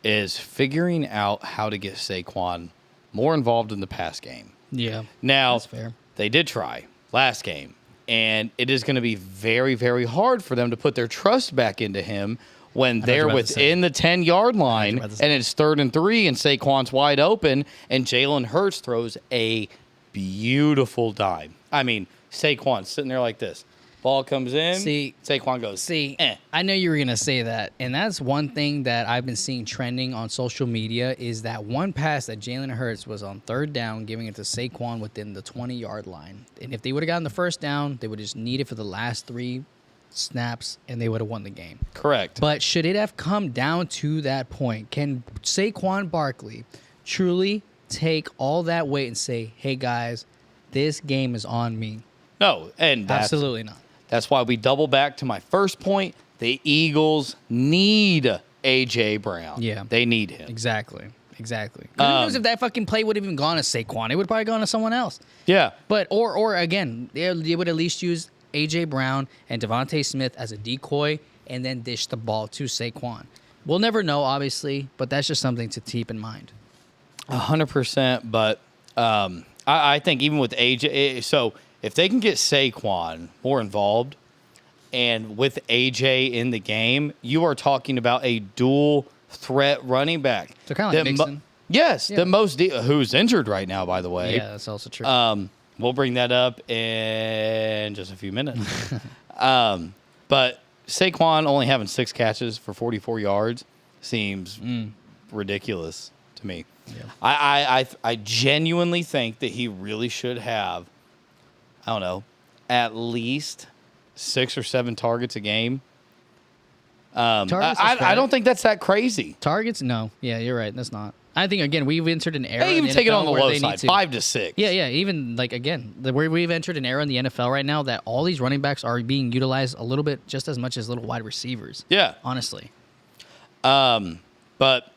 is figuring out how to get Saquon more involved in the pass game. Yeah. Now, That's fair. they did try last game, and it is going to be very, very hard for them to put their trust back into him when they're within the 10-yard line and it's 3rd and 3 and Saquon's wide open and Jalen Hurts throws a beautiful dime. I mean, Saquon's sitting there like this. Ball comes in. Saquon goes. I know you were going to say that. And that's one thing that I've been seeing trending on social media is that one pass that Jalen Hurts was on 3rd down, giving it to Saquon within the 20-yard line. And if they would have gotten the 1st down, they would just need it for the last 3 snaps, and they would have won the game. Correct. But should it have come down to that point, can Saquon Barkley truly take all that weight and say, hey, guys, this game is on me? No, and absolutely not. That's why we double back to my first point. The Eagles need A.J. Brown. Yeah. They need him. Exactly. Who knows if that fucking play would have even gone to Saquon? It would probably gone to someone else. Yeah. But, or again, they would at least use A.J. Brown and Devontae Smith as a decoy and then dish the ball to Saquon. We'll never know, obviously, but that's just something to keep in mind. 100%. But I think even with A.J., so if they can get Saquon more involved and with A.J. in the game, you are talking about a dual threat running back. So kind of like Mixon. Yes, the most who's injured right now, by the way. Yeah, that's also true. We'll bring that up in just a few minutes. But Saquon only having 6 catches for 44 yards seems ridiculous to me. Yeah. I genuinely think that he really should have, I don't know, at least 6 or 7 targets a game. I don't think that's that crazy. Targets? No. Yeah, you're right. That's not. I think, again, we've entered an era. They even take it on the low side, 5 to 6. Yeah. Even, like, again, we've entered an era in the NFL right now that all these running backs are being utilized a little bit just as much as little wide receivers. Yeah. Honestly. But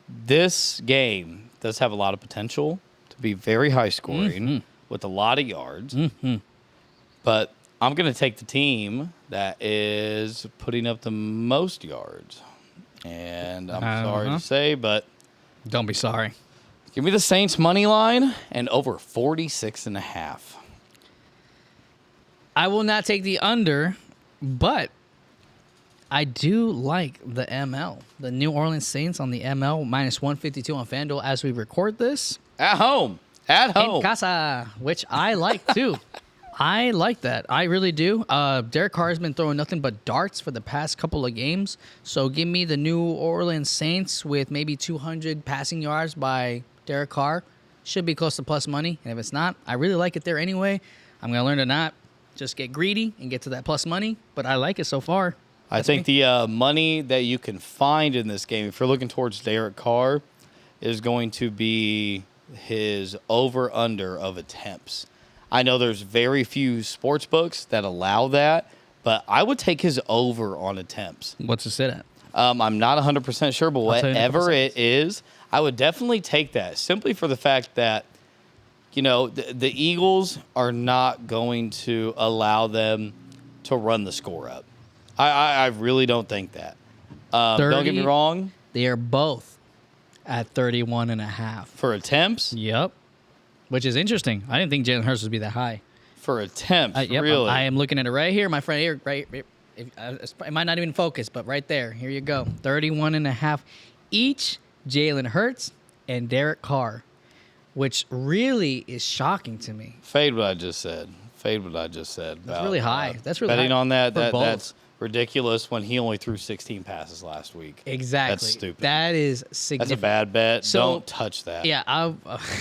this game does have a lot of potential to be very high scoring with a lot of yards. But I'm going to take the team that is putting up the most yards. And I'm sorry to say, but don't be sorry. Give me the Saints money line and over 46.5. I will not take the under, but I do like the ML. The New Orleans Saints on the ML, minus 152 on FanDuel as we record this. At home. In casa, which I like too. I like that. I really do. Derek Carr has been throwing nothing but darts for the past couple of games. So give me the New Orleans Saints with maybe 200 passing yards by Derek Carr. Should be close to plus money. And if it's not, I really like it there anyway. I'm going to learn to not just get greedy and get to that plus money. But I like it so far. I think the money that you can find in this game, if you're looking towards Derek Carr, is going to be his over-under of attempts. I know there's very few sports books that allow that, but I would take his over on attempts. What's it sit at? I'm not 100% sure, but whatever it is, I would definitely take that simply for the fact that, you know, the Eagles are not going to allow them to run the score up. I really don't think that. Don't get me wrong. They are both at 31.5. For attempts? Yep. Which is interesting. I didn't think Jalen Hurts would be that high. For attempts, Yep, really? I am looking at it right here, my friend. Here, right. It might not even focus, but right there. Here you go. 31.5 each. Jalen Hurts and Derek Carr, which really is shocking to me. Fade what I just said. That's really high. That's really betting high on that's ridiculous when he only threw 16 passes last week. Exactly. That's stupid. That is significant. That's a bad bet. So, don't touch that. Yeah,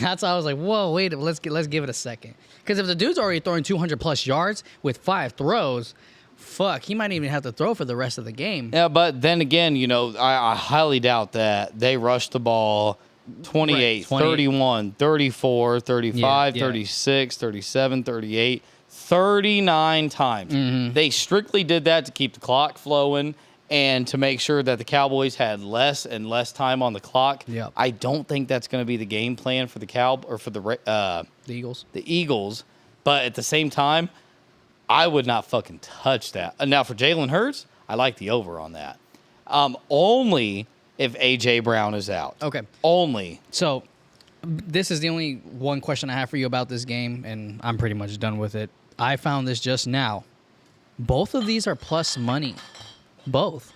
that's why I was like, whoa, wait, let's give it a second. Because if the dude's already throwing 200-plus yards with 5 throws, fuck, he might even have to throw for the rest of the game. Yeah, but then again, you know, I highly doubt that they rushed the ball 28, 31, 34, 35, 36, 37, 38. 39 times. They strictly did that to keep the clock flowing and to make sure that the Cowboys had less and less time on the clock. Yep. I don't think that's going to be the game plan for the Eagles. The Eagles, but at the same time, I would not fucking touch that. Now for Jalen Hurts, I like the over on that. Only if A.J. Brown is out. Okay. Only. So this is the only one question I have for you about this game, and I'm pretty much done with it. I found this just now. Both of these are plus money. Both.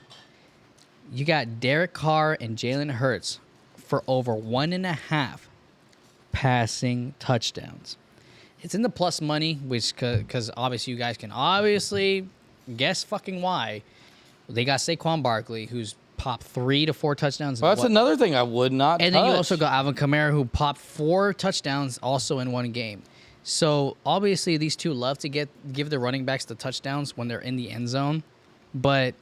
You got Derek Carr and Jalen Hurts for over 1.5 passing touchdowns. It's in the plus money, which because obviously you guys can obviously guess fucking why. They got Saquon Barkley, who's popped 3 to 4 touchdowns. Well, that's another thing I would not And touch. then you also got Alvin Kamara, who popped 4 touchdowns also in one game. So obviously these two love to give the running backs the touchdowns when they're in the end zone, but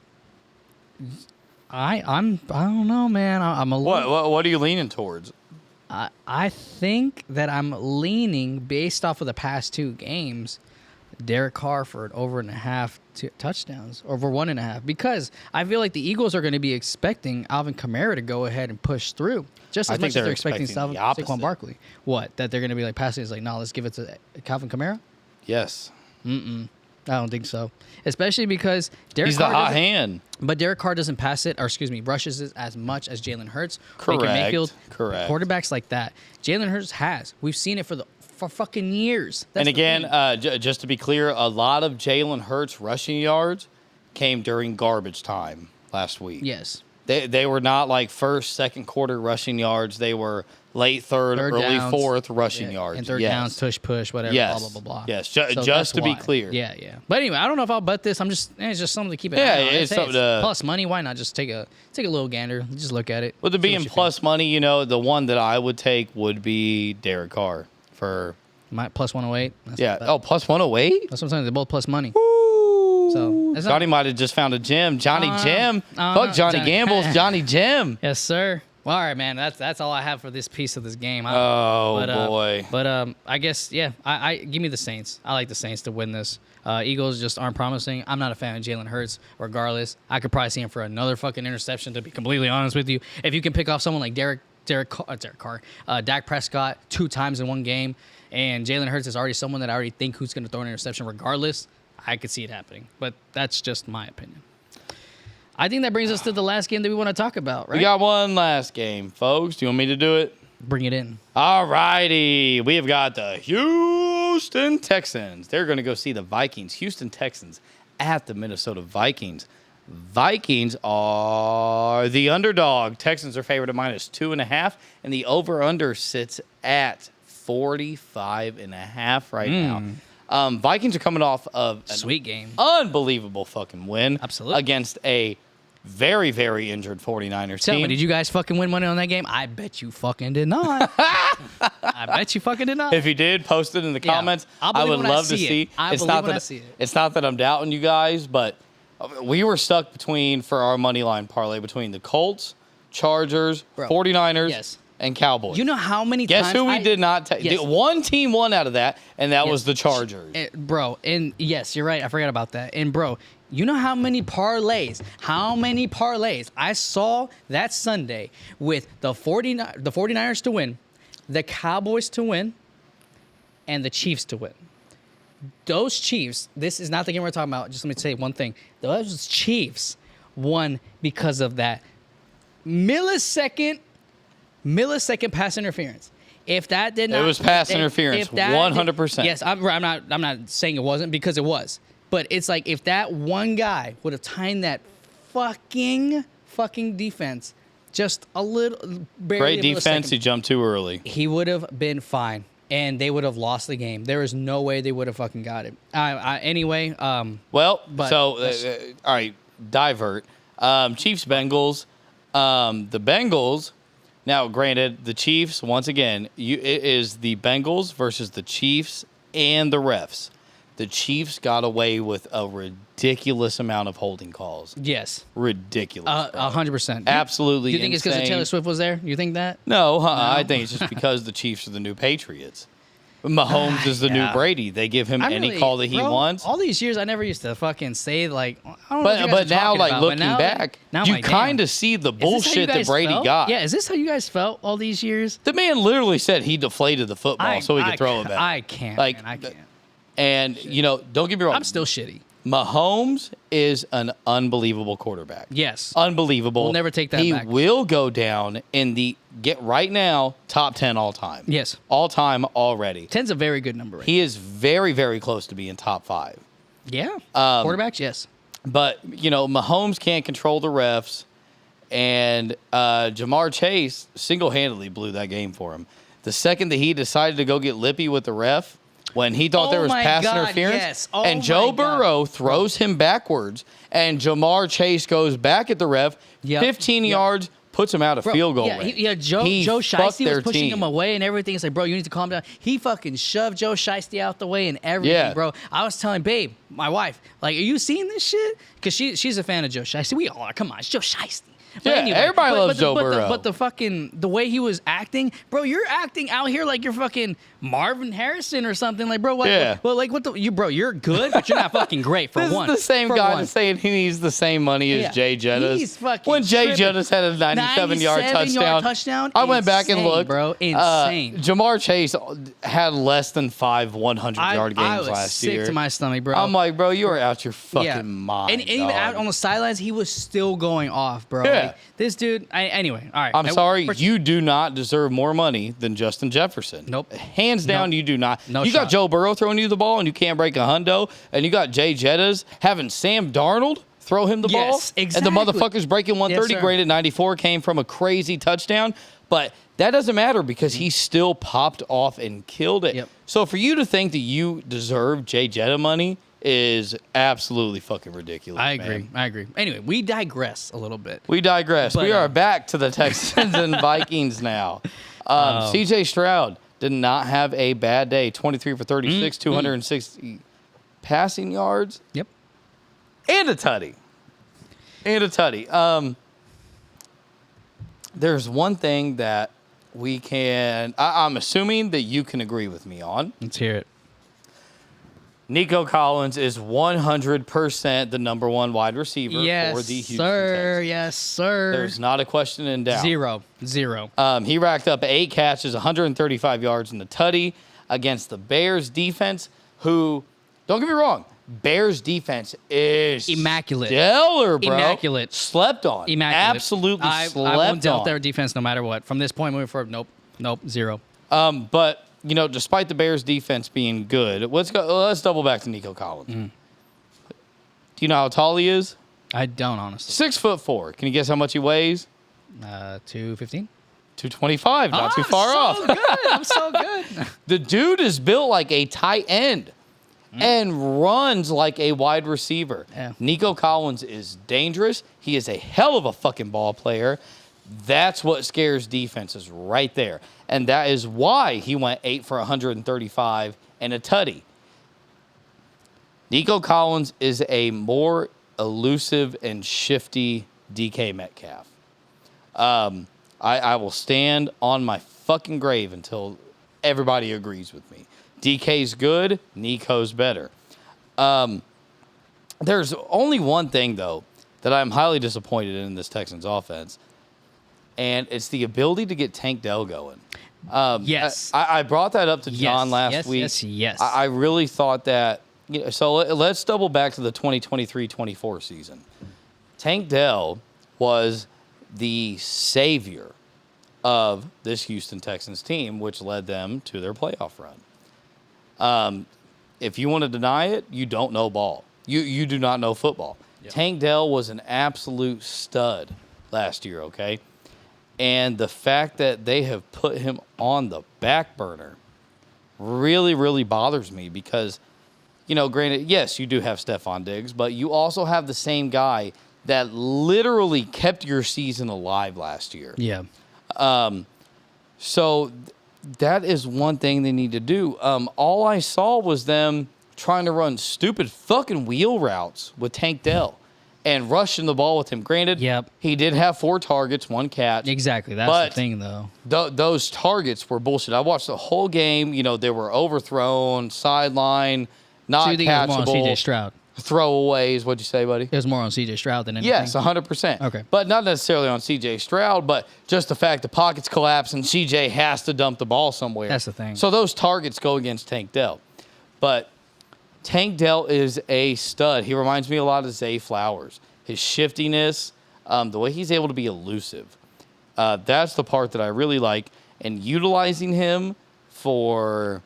I don't know, man. I'm a little. What are you leaning towards? I think that I'm leaning based off of the past 2 games, Derek Carr for over 1.5 touchdowns, over 1.5, because I feel like the Eagles are going to be expecting Alvin Kamara to go ahead and push through just as much as they're expecting Saquon Barkley. What? That they're going to be like passing is like, no, let's give it to Calvin Kamara? Yes. I don't think so. Especially because He's the hot hand. But Derek Carr doesn't pass it, or excuse me, rushes it as much as Jalen Hurts. Correct. Baker Mayfield, Correct. Quarterbacks like that. Jalen Hurts has. We've seen it for fucking years. And again, just to be clear, a lot of Jalen Hurts rushing yards came during garbage time last week. Yes. They were not like first, second quarter rushing yards. They were late third early downs, fourth rushing yards. And third downs, push, whatever, yes. blah, blah, blah, blah. Yes, So just to be why. clear. Yeah. But anyway, I don't know if I'll bet this. It's just something to keep it. Yeah, it's something to... plus money. Why not just take a little gander? Just look at it. With it being plus money, the one that I would take would be Derek Carr for... My plus 108. Plus 108? That's what I'm saying. They're both plus money. Ooh. So Johnny might have just found a gem. Johnny Gem. Fuck Johnny Gamble's Johnny Gem. Yes, sir. Well, all right, man. That's all I have for this piece of this game. Boy. But I guess I give me the Saints. I like the Saints to win this. Eagles just aren't promising. I'm not a fan of Jalen Hurts. Regardless, I could probably see him for another fucking interception. To be completely honest with you, if you can pick off someone like Dak Prescott 2 times in one game, and Jalen Hurts is already someone that I already think who's going to throw an interception regardless, I could see it happening. But that's just my opinion. I think that brings us to the last game that we want to talk about, right? We got one last game, folks. Do you want me to do it? Bring it in. All righty. We have got the Houston Texans. They're going to go see the Vikings. Houston Texans at the Minnesota Vikings. Vikings are the underdog. Texans are favored at -2.5, and the over-under sits at 45.5 right now. Vikings are coming off of a sweet game, unbelievable fucking win, absolutely, against a very, very injured 49ers Tell team. me, did you guys fucking win money on that game? I bet you fucking did not. I bet you fucking did not. If you did, post it in the comments. I would love to see. It's not that I'm doubting you guys, but we were stuck for our money line parlay between the Colts, Chargers, 49ers, and Cowboys. You know how many times... Guess who we did not take? Yes. One team won out of that, and that was the Chargers. Bro, and yes, you're right. I forgot about that. And, bro, you know how many parlays I saw that Sunday with the 49ers to win, the Cowboys to win, and the Chiefs to win. Those Chiefs, this is not the game we're talking about. Just let me say one thing. Those Chiefs won because of that millisecond pass interference. If that did not, it was pass interference, 100%. Yes, I'm not saying it wasn't, because it was. But it's like, if that one guy would have timed that fucking defense just a little, great defense. He jumped too early. He would have been fine, and they would have lost the game. There is no way they would have fucking got it. Anyway. All right, divert. Chiefs Bengals. The Bengals. Now, granted, the Chiefs, once again, it is the Bengals versus the Chiefs and the refs. The Chiefs got away with a ridiculous amount of holding calls. Yes. Ridiculous. 100%. Absolutely insane. You think it's because Taylor Swift was there? You think that? No, I think it's just because the Chiefs are the new Patriots. Mahomes is the new Brady. They give him any call that he wants. All these years, I never used to fucking say, like, I don't know but now, like, about, looking back, you kind of see the bullshit that Brady got. Yeah, is this how you guys felt all these years? The man literally said he deflated the football so he could throw it back. I can't. I can't. And, don't get me wrong. I'm still shitty. Mahomes is an unbelievable quarterback. Yes. Unbelievable. We'll never take that he back. He will go down in the, right now, top 10 all time. Yes. All time already. 10's a very good number. Right He is very, very close to being top 5. Yeah. Quarterbacks, yes. But, Mahomes can't control the refs, and Jamar Chase single-handedly blew that game for him. The second that he decided to go get lippy with the ref, when he thought there was pass interference, yes. and Joe Burrow throws him backwards, and Jamar Chase goes back at the ref, 15 yards, puts him out of field goal range. Joe Shiesty was pushing him away and everything. It's like, bro, you need to calm down. He fucking shoved Joe Shiesty out the way and everything, bro. I was telling Babe, my wife, like, are you seeing this shit? Because she's a fan of Joe Shiesty. We all are. Come on, it's Joe Shiesty. But anyway, everybody loves Joe Burrow. But the way he was acting, bro, you're acting out here like you're fucking Marvin Harrison or something. Like, bro, what? Yeah. Well, like, you're good, but you're not fucking great for this one. This is the same guy that's saying he needs the same money as Jay Jettis. He's fucking when Jay tripping. Jettis had a 97-yard touchdown. I went back and looked. Bro, insane. Jamar Chase had less than 5 100-yard games last year. I was sick to my stomach, bro. I'm like, bro, you are out your fucking mind. And even out on the sidelines, he was still going off, bro. Yeah. Like, this dude, anyway, all right. I'm sorry, you do not deserve more money than Justin Jefferson. Nope. Hands down, you do not. No you shot. got Joe Burrow throwing you the ball and you can't break a hundo, and you got Jay Jettas having Sam Darnold throw him the ball. Exactly. And the motherfucker's breaking 130. Yes, graded 94 came from a crazy touchdown. But that doesn't matter because he still popped off and killed it. Yep. So for you to think that you deserve Jay Jetta money is absolutely fucking ridiculous. I agree. Man. I agree. Anyway, we digress a little bit. We digress. But, we are back to the Texans and Vikings now. CJ Stroud did not have a bad day. 23 for 36, 260 passing yards. Yep. And a tutty. There's one thing that we can, I'm assuming that you can agree with me on. Let's hear it. Nico Collins is 100% the number one wide receiver for the Houston Texans. Yes, sir. There's not a question in doubt. Zero. He racked up 8 catches, 135 yards in the tutty against the Bears defense, who, don't get me wrong, Bears defense is immaculate. Stellar, bro. Immaculate. Slept on. Immaculate. Absolutely slept on. I won't doubt their defense no matter what. From this point moving forward, nope, zero. But despite the Bears defense being good, let's double back to Nico Collins. Do you know how tall he is? I don't, honestly. 6'4". Can you guess how much he weighs? 215. 225. Not too far off. I'm so good. The dude is built like a tight end and runs like a wide receiver. Yeah. Nico Collins is dangerous. He is a hell of a fucking ball player. That's what scares defenses right there. And that is why he went 8 for 135 and a tutty. Nico Collins is a more elusive and shifty DK Metcalf. I will stand on my fucking grave until everybody agrees with me. DK's good, Nico's better. There's only one thing, though, that I'm highly disappointed in this Texans offense, and it's the ability to get Tank Dell going. Yes. I brought that up to John last week. Yes. I really thought that. So let's double back to the 2023-24 season. Tank Dell was the savior of this Houston Texans team, which led them to their playoff run. If you want to deny it, you don't know ball. You do not know football. Yep. Tank Dell was an absolute stud last year, okay? And the fact that they have put him on the back burner really, really bothers me because, granted, yes, you do have Stephon Diggs, but you also have the same guy that literally kept your season alive last year. Yeah. So that is one thing they need to do. All I saw was them trying to run stupid fucking wheel routes with Tank Dell and rushing the ball with him. Granted, he did have 4 targets, 1 catch. Exactly. That's the thing, though. Those targets were bullshit. I watched the whole game. They were overthrown, sideline, not so you think catchable. It was more on CJ Stroud? Throwaways. What'd you say, buddy? It was more on CJ Stroud than anything. Yes, 100%. Okay. But not necessarily on CJ Stroud, but just the fact the pockets collapse and CJ has to dump the ball somewhere. That's the thing. So those targets go against Tank Dell. But Tank Dell is a stud. He reminds me a lot of Zay Flowers. His shiftiness, the way he's able to be elusive. That's the part that I really like. And utilizing him for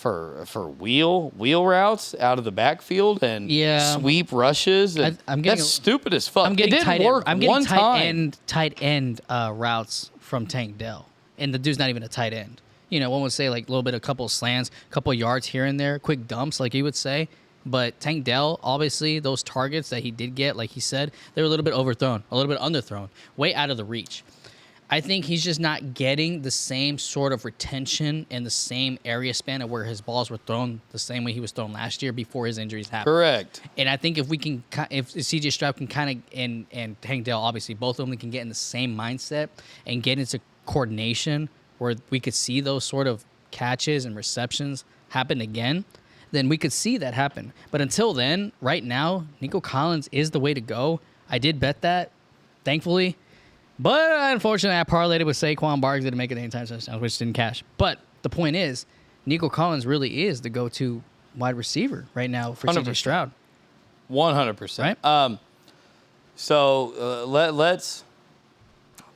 wheel routes out of the backfield and sweep rushes. And that's stupid as fuck. I'm getting it didn't work one time. tight end routes from Tank Dell, and the dude's not even a tight end. You know, one would say like a little bit, a couple of slants, a couple of yards here and there, quick dumps, like he would say. But Tank Dell, obviously, those targets that he did get, like he said, they were a little bit overthrown, a little bit underthrown, way out of the reach. I think he's just not getting the same sort of retention and the same area span of where his balls were thrown the same way he was thrown last year before his injuries happened. Correct. And I think if CJ Stroud can kind of, and Tank Dell, obviously, both of them can get in the same mindset and get into coordination where we could see those sort of catches and receptions happen again, then we could see that happen. But until then, right now, Nico Collins is the way to go. I did bet that, thankfully. But unfortunately, I parlayed it with Saquon Barkley didn't make it anytime touchdowns, which didn't cash. But the point is, Nico Collins really is the go-to wide receiver right now for CJ Stroud. 100%. Right? So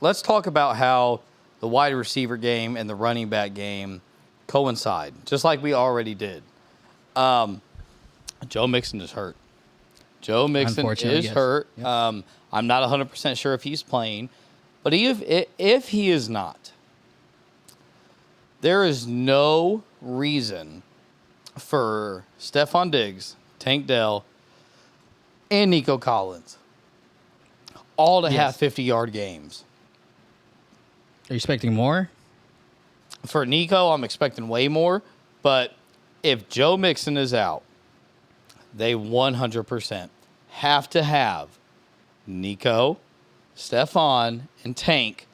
let's talk about how the wide receiver game and the running back game coincide, just like we already did. Joe Mixon is hurt. Joe Mixon is hurt. Yep. I'm not 100% sure if he's playing. But if he is not, there is no reason for Stephon Diggs, Tank Dell, and Nico Collins all to have 50-yard games. Are you expecting more? For Nico, I'm expecting way more. But if Joe Mixon is out, they 100% have to have Nico, Stephon, and Tank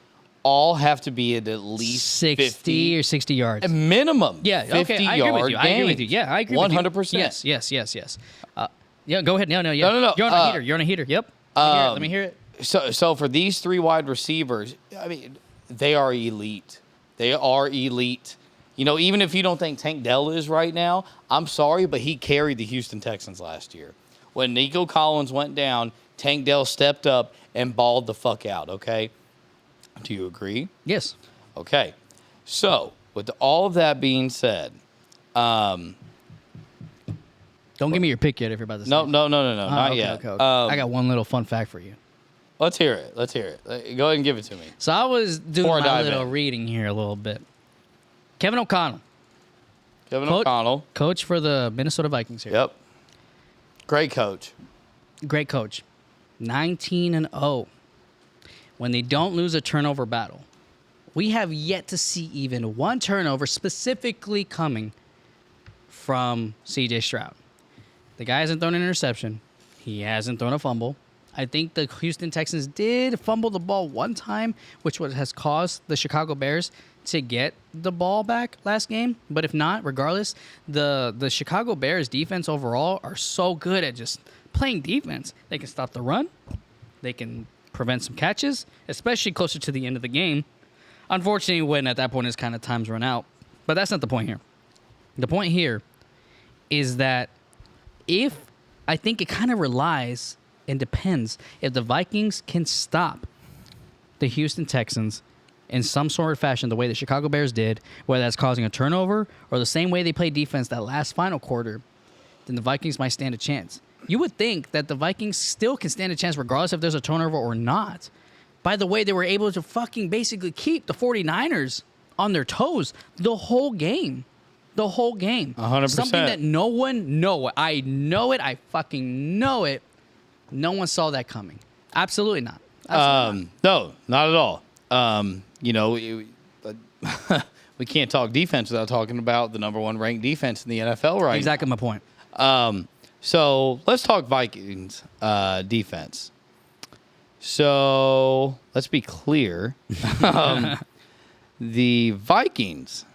all have to be at least 50 or 60 yards. A minimum. Yeah, 50 okay, I agree with you. Yeah, I agree 100%. with you. Yes. Yeah, go ahead. No. No. You're on a heater. You're on a heater. Yep. Let me hear it. So for these three wide receivers, I mean, they are elite. They are elite. You know, even if you don't think Tank Dell is right now, I'm sorry, but he carried the Houston Texans last year. When Nico Collins went down, Tank Dell stepped up and balled the fuck out, okay? Do you agree? Yes. Okay. So, with all of that being said, don't give me your pick yet if you're about to say No, not yet. Okay. I got one little fun fact for you. Let's hear it. Go ahead and give it to me. So I was doing my little reading here a little bit. Kevin O'Connell. Coach for the Minnesota Vikings here. Yep. Great coach. 19-0. When they don't lose a turnover battle. We have yet to see even one turnover specifically coming from CJ Stroud. The guy hasn't thrown an interception. He hasn't thrown a fumble. I think the Houston Texans did fumble the ball one time, which has caused the Chicago Bears to get the ball back last game. But if not, regardless, the Chicago Bears defense overall are so good at just playing defense. They can stop the run. They can prevent some catches, especially closer to the end of the game. Unfortunately, when at that point his kind of time's run out. But that's not the point here. The point here is that I think it kind of relies and depends if the Vikings can stop the Houston Texans in some sort of fashion, the way the Chicago Bears did, whether that's causing a turnover or the same way they played defense that last final quarter, then the Vikings might stand a chance. You would think that the Vikings still can stand a chance regardless if there's a turnover or not. By the way, they were able to fucking basically keep the 49ers on their toes the whole game. 100%. Something that no one I know it. I fucking know it. No one saw that coming. Absolutely not. No, not at all. We can't talk defense without talking about the number one ranked defense in the NFL right Exactly now. my point. So let's talk Vikings defense. So let's be clear. The Vikings,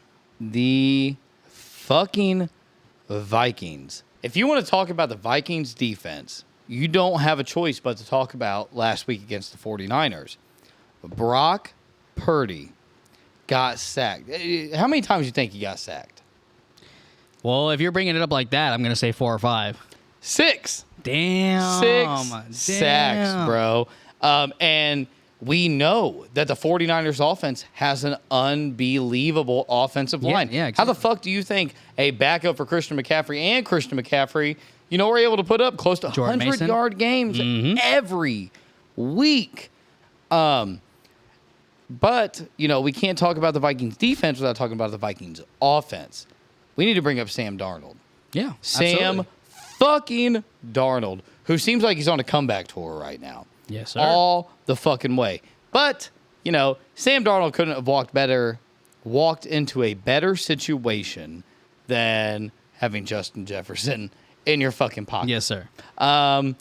the fucking Vikings. If you want to talk about the Vikings defense, you don't have a choice but to talk about last week against the 49ers. Brock Purdy got sacked. How many times do you think he got sacked? Well, if you're bringing it up like that, I'm going to say 4 or 5. 6. Damn. 6 sacks, bro. And we know that the 49ers offense has an unbelievable offensive line. Yeah, How exactly. the fuck do you think a backup for Christian McCaffrey and Christian McCaffrey, were able to put up close to Jordan Mason? 100-yard games every week? But, we can't talk about the Vikings defense without talking about the Vikings offense. We need to bring up Sam Darnold. Yeah, Sam absolutely. fucking Darnold, who seems like he's on a comeback tour right now. Yes, sir. All the fucking way. But, Sam Darnold couldn't have walked into a better situation than having Justin Jefferson in your fucking pocket. Yes, sir. In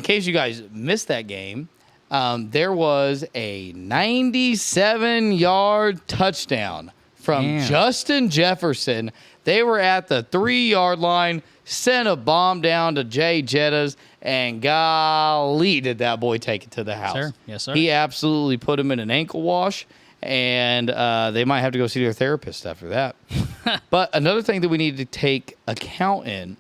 case you guys missed that game, there was a 97-yard touchdown from Justin Jefferson. They were at the 3-yard line, sent a bomb down to Jay Jettas, and golly, did that boy take it to the house. Sir. Yes, sir. He absolutely put him in an ankle wash, and they might have to go see their therapist after that. But another thing that we need to take account in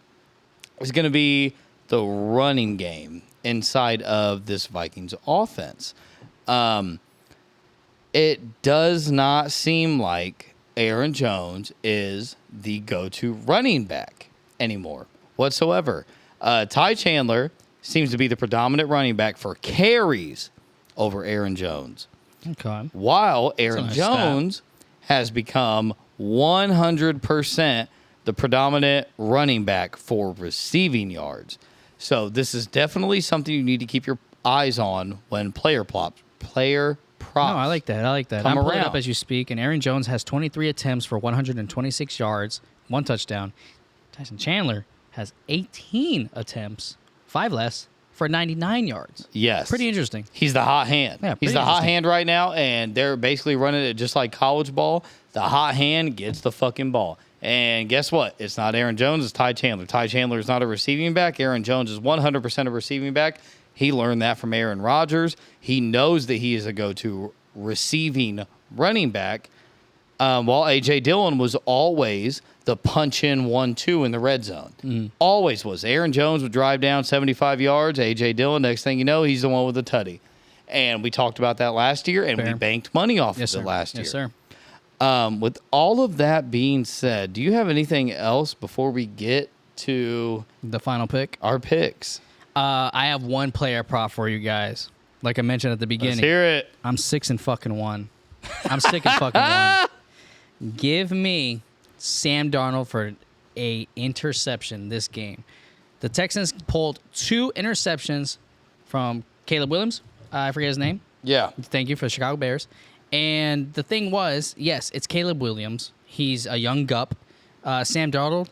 is going to be the running game inside of this Vikings offense. It does not seem like Aaron Jones is the go-to running back anymore whatsoever. Ty Chandler seems to be the predominant running back for carries over Aaron Jones. Okay. While Aaron nice Jones has become 100% the predominant running back for receiving yards. So this is definitely something you need to keep your eyes on when player props. No, I like that. I'm pulling it up around. as you speak, and Aaron Jones has 23 attempts for 126 yards, 1 touchdown. Tyson Chandler has 18 attempts, 5 less, for 99 yards. Yes. Pretty interesting. He's the hot hand. Yeah, He's pretty the hot interesting. hand right now, and they're basically running it just like college ball. The hot hand gets the fucking ball. And guess what? It's not Aaron Jones, it's Ty Chandler. Ty Chandler is not a receiving back. Aaron Jones is 100% a receiving back. He learned that from Aaron Rodgers. He knows that he is a go-to receiving running back, while A.J. Dillon was always the punch-in 1-2 in the red zone. Always was. Aaron Jones would drive down 75 yards. A.J. Dillon, next thing you know, he's the one with the tutty. And we talked about that last year, and we banked money off of it last year. Yes, sir. With all of that being said, do you have anything else before we get to The final pick. our picks? I have one player prop for you guys. Like I mentioned at the beginning. Let's hear it. I'm 6 and fucking 1. I'm sick and fucking 1. Give me Sam Darnold for a interception this game. The Texans pulled 2 interceptions from Caleb Williams. I forget his name. Yeah. Thank you for the Chicago Bears. And the thing was, yes, it's Caleb Williams. He's a young gup. Sam Darnold,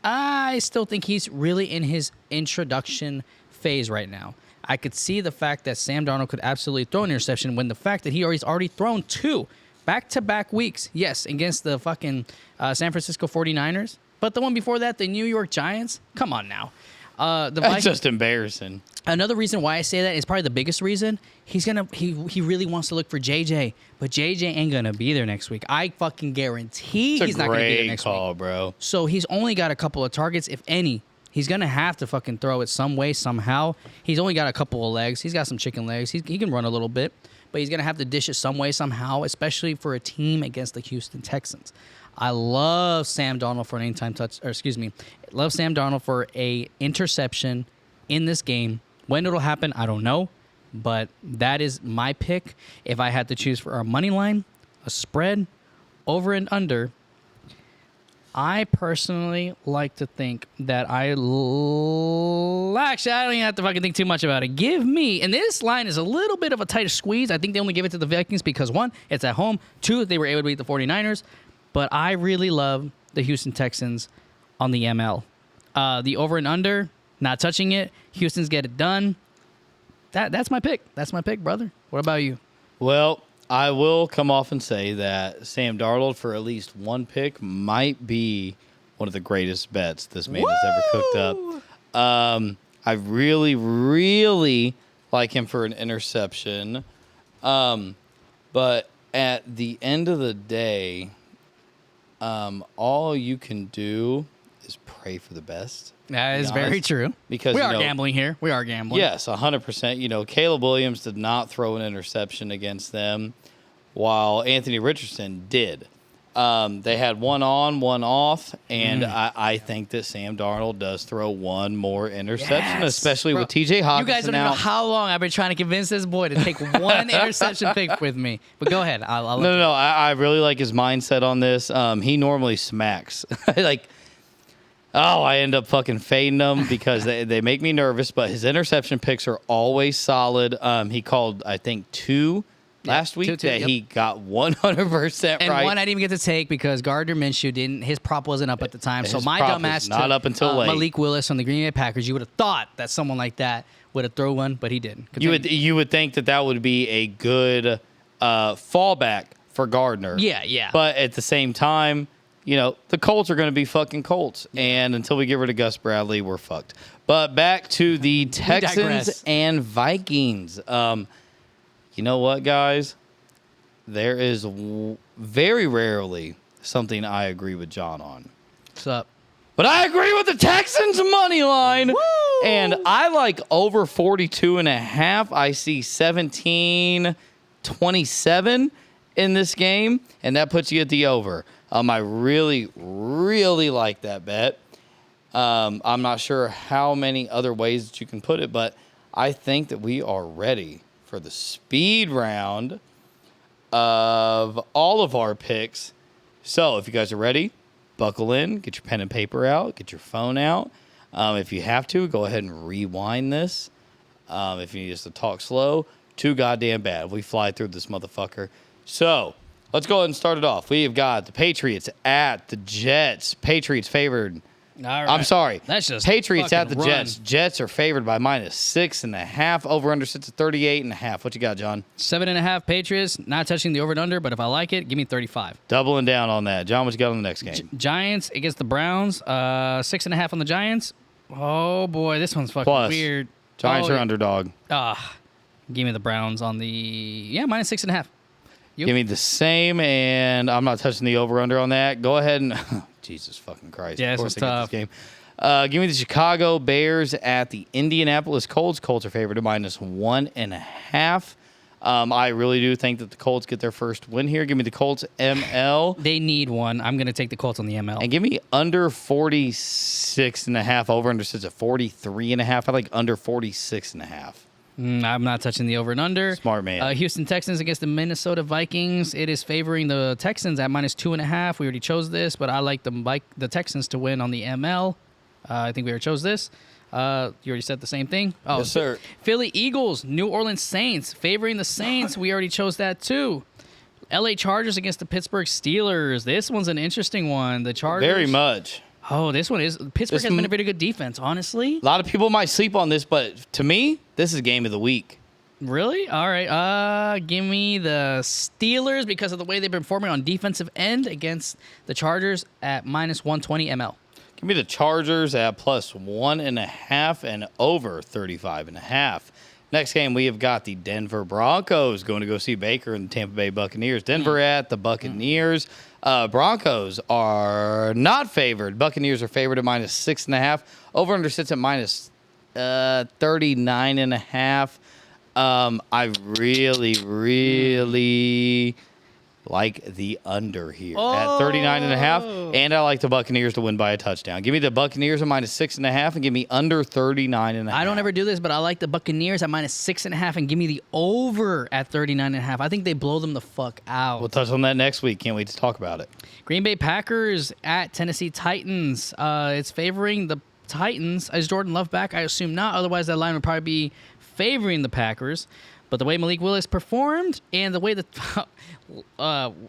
I still think he's really in his introduction phase right now. I could see the fact that Sam Darnold could absolutely throw an interception when the fact that he's already thrown 2 back-to-back weeks. Yes, against the fucking San Francisco 49ers. But the one before that, the New York Giants. Come on now. That's just embarrassing. Another reason why I say that is probably the biggest reason. He really wants to look for JJ, but JJ ain't gonna be there next week. I fucking guarantee he's not gonna be there next week. Bro. So he's only got a couple of targets, if any. He's gonna have to fucking throw it some way, somehow. He's only got a couple of legs. He's got some chicken legs. He can run a little bit, but he's gonna have to dish it some way, somehow, especially for a team against the Houston Texans. I love Sam Darnold for an anytime love Sam Darnold for a interception in this game. When it'll happen, I don't know, but that is my pick. If I had to choose for a money line, a spread, over and under, I personally like to think that actually, I don't even have to fucking think too much about it. Give me, and this line is a little bit of a tighter squeeze. I think they only give it to the Vikings because 1, it's at home. 2, they were able to beat the 49ers. But I really love the Houston Texans on the ML. The over and under, not touching it. Houston's get it done. That's my pick. That's my pick, brother. What about you? Well, I will come off and say that Sam Darnold for at least one pick might be one of the greatest bets this man has ever cooked up. I really, really like him for an interception. But at the end of the day, all you can do is pray for the best. That is very true. Because we are gambling here. We are gambling. Yes, 100%. You know, Caleb Williams did not throw an interception against them, while Anthony Richardson did. They had one on, one off, and I think that Sam Darnold does throw one more interception, especially with TJ Hockenson. You guys don't even know how long I've been trying to convince this boy to take one interception pick with me. But go ahead. No. I really like his mindset on this. He normally smacks. I end up fucking fading them because they make me nervous, but his interception picks are always solid. He called, I think, two last week he got 100% right. And one I didn't even get to take because Gardner Minshew didn't. His prop wasn't up at the time. So my dumbass not up until late. Malik Willis from the Green Bay Packers. You would have thought that someone like that would have thrown one, but he didn't. You would think that would be a good fallback for Gardner. Yeah. But at the same time, you know, the Colts are going to be fucking Colts. And until we get rid of Gus Bradley, we're fucked. But back to the Texans and Vikings. You know what, guys? There is very rarely something I agree with John on. What's up? But I agree with the Texans money line. Woo! And I like over 42.5. I see 17-27 in this game. And that puts you at the over. I really, really like that bet. I'm not sure how many other ways that you can put it, but I think that we are ready for the speed round of all of our picks. So if you guys are ready, buckle in, get your pen and paper out, get your phone out. If you have to, go ahead and rewind this. If you need us to talk slow, too goddamn bad. We fly through this motherfucker. So let's go ahead and start it off. We have got the Patriots at the Jets. Patriots favored. All right. I'm sorry. That's just Patriots at the run. Jets. Jets are favored by -6.5. Over under sits at 38.5. What you got, John? 7.5 Patriots. Not touching the over and under, but if I like it, give me 35. Doubling down on that. John, what you got on the next game? Giants against the Browns. 6.5 on the Giants. Oh boy, this one's fucking weird. Giants are underdog. Give me the Browns on the -6.5. Give me the same, and I'm not touching the over-under on that. Go ahead and Jesus fucking Christ. Yeah, of course this was tough. This game. Give me the Chicago Bears at the Indianapolis Colts. Colts are favored at -1.5. I really do think that the Colts get their first win here. Give me the Colts ML. They need one. I'm going to take the Colts on the ML. And give me under 46.5. Over under sits at 43.5. I like under 46.5. I'm not touching the over and under. Smart man. Houston Texans against the Minnesota Vikings. It is favoring the Texans at -2.5. We already chose this, but I like the Texans to win on the ML. I think we already chose this. You already said the same thing. Oh, yes, sir. Philly Eagles, New Orleans Saints favoring the Saints. We already chose that too. LA Chargers against the Pittsburgh Steelers. This one's an interesting one. The Chargers. Very much. Oh, this one is. Pittsburgh has been a very good defense, honestly. A lot of people might sleep on this, but to me, this is game of the week. Really? All right. Give me the Steelers because of the way they've been performing on defensive end against the Chargers at -120 ML. Give me the Chargers at +1.5 and over 35.5. Next game, we have got the Denver Broncos going to go see Baker and the Tampa Bay Buccaneers. Denver at the Buccaneers. Broncos are not favored. Buccaneers are favored at -6.5. Over under sits at -39.5. I really like the under here at 39.5. And I like the Buccaneers to win by a touchdown. Give me the Buccaneers at -6.5 and give me under 39.5. I don't ever do this, but I like the Buccaneers at -6.5 and give me the over at 39.5. I think they blow them the fuck out. We'll touch on that next week. Can't wait to talk about it. Green Bay Packers at Tennessee Titans. It's favoring the Titans. Is Jordan Love back? I assume not. Otherwise, that line would probably be favoring the Packers. But the way Malik Willis performed and the way that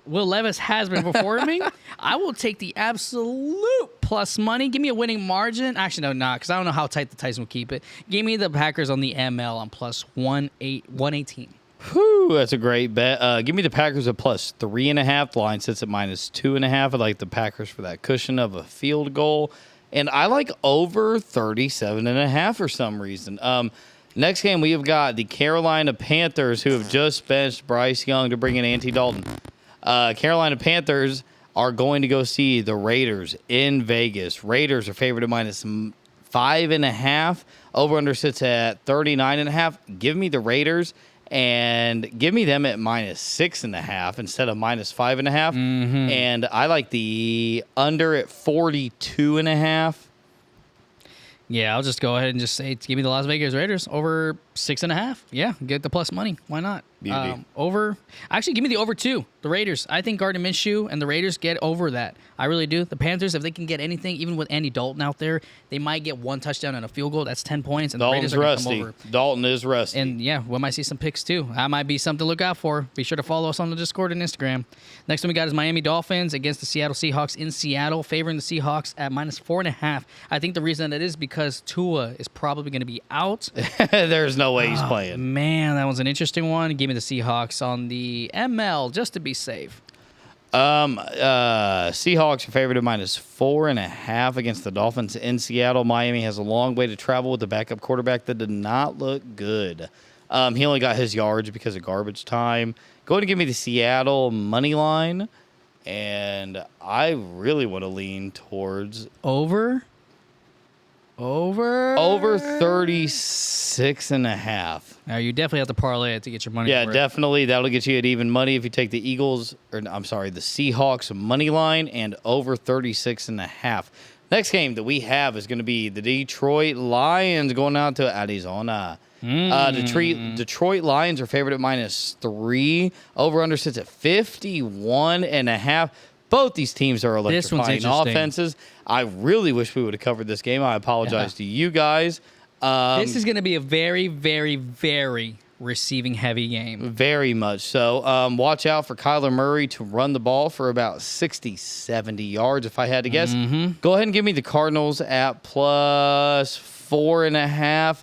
Will Levis has been performing, I will take the absolute plus money. Give me a winning margin. Actually, no, not because I don't know how tight the Titans will keep it. Give me the Packers on the ML on +118. Whew, that's a great bet. Give me the Packers at +3.5. The line sits at -2.5. I like the Packers for that cushion of a field goal. And I like over 37.5 for some reason. Next game, we have got the Carolina Panthers, who have just benched Bryce Young to bring in Andy Dalton. Carolina Panthers are going to go see the Raiders in Vegas. Raiders are favored at -5.5. Over-under sits at 39.5. Give me the Raiders and give me them at -6.5 instead of -5.5. And I like the under at 42.5. Yeah, I'll just go ahead and just say, give me the Las Vegas Raiders over 6.5. Yeah, get the plus money. Why not? Beauty. Actually, give me the over 2. The Raiders. I think Gardner Minshew and the Raiders get over that. I really do. The Panthers, if they can get anything, even with Andy Dalton out there, they might get 1 touchdown and a field goal. That's 10 points. And Dalton's the Raiders are rusty. come over. Dalton is rusty. And yeah, we might see some picks too. That might be something to look out for. Be sure to follow us on the Discord and Instagram. Next one we got is Miami Dolphins against the Seattle Seahawks in Seattle, favoring the Seahawks at -4.5. I think the reason that is because Tua is probably going to be out. There's no way he's playing. Man, that was an interesting one. Give me the Seahawks on the ML just to be safe. Seahawks are favored at -4.5 against the Dolphins in Seattle. Miami has a long way to travel with the backup quarterback that did not look good. He only got his yards because of garbage time. Go ahead and give me the Seattle money line, and I really want to lean towards Over 36.5. Now, you definitely have to parlay it to get your money. Yeah, for it. definitely. That'll get you at even money if you take the the Seahawks money line and over 36.5. Next game that we have is going to be the Detroit Lions going out to Arizona. Detroit Lions are favored at -3. Over-under sits at 51.5. Both these teams are electrifying offenses. I really wish we would have covered this game. I apologize to you guys. This is going to be a very, very, very receiving heavy game. Very much so. Watch out for Kyler Murray to run the ball for about 60, 70 yards, if I had to guess. Go ahead and give me the Cardinals at +4.5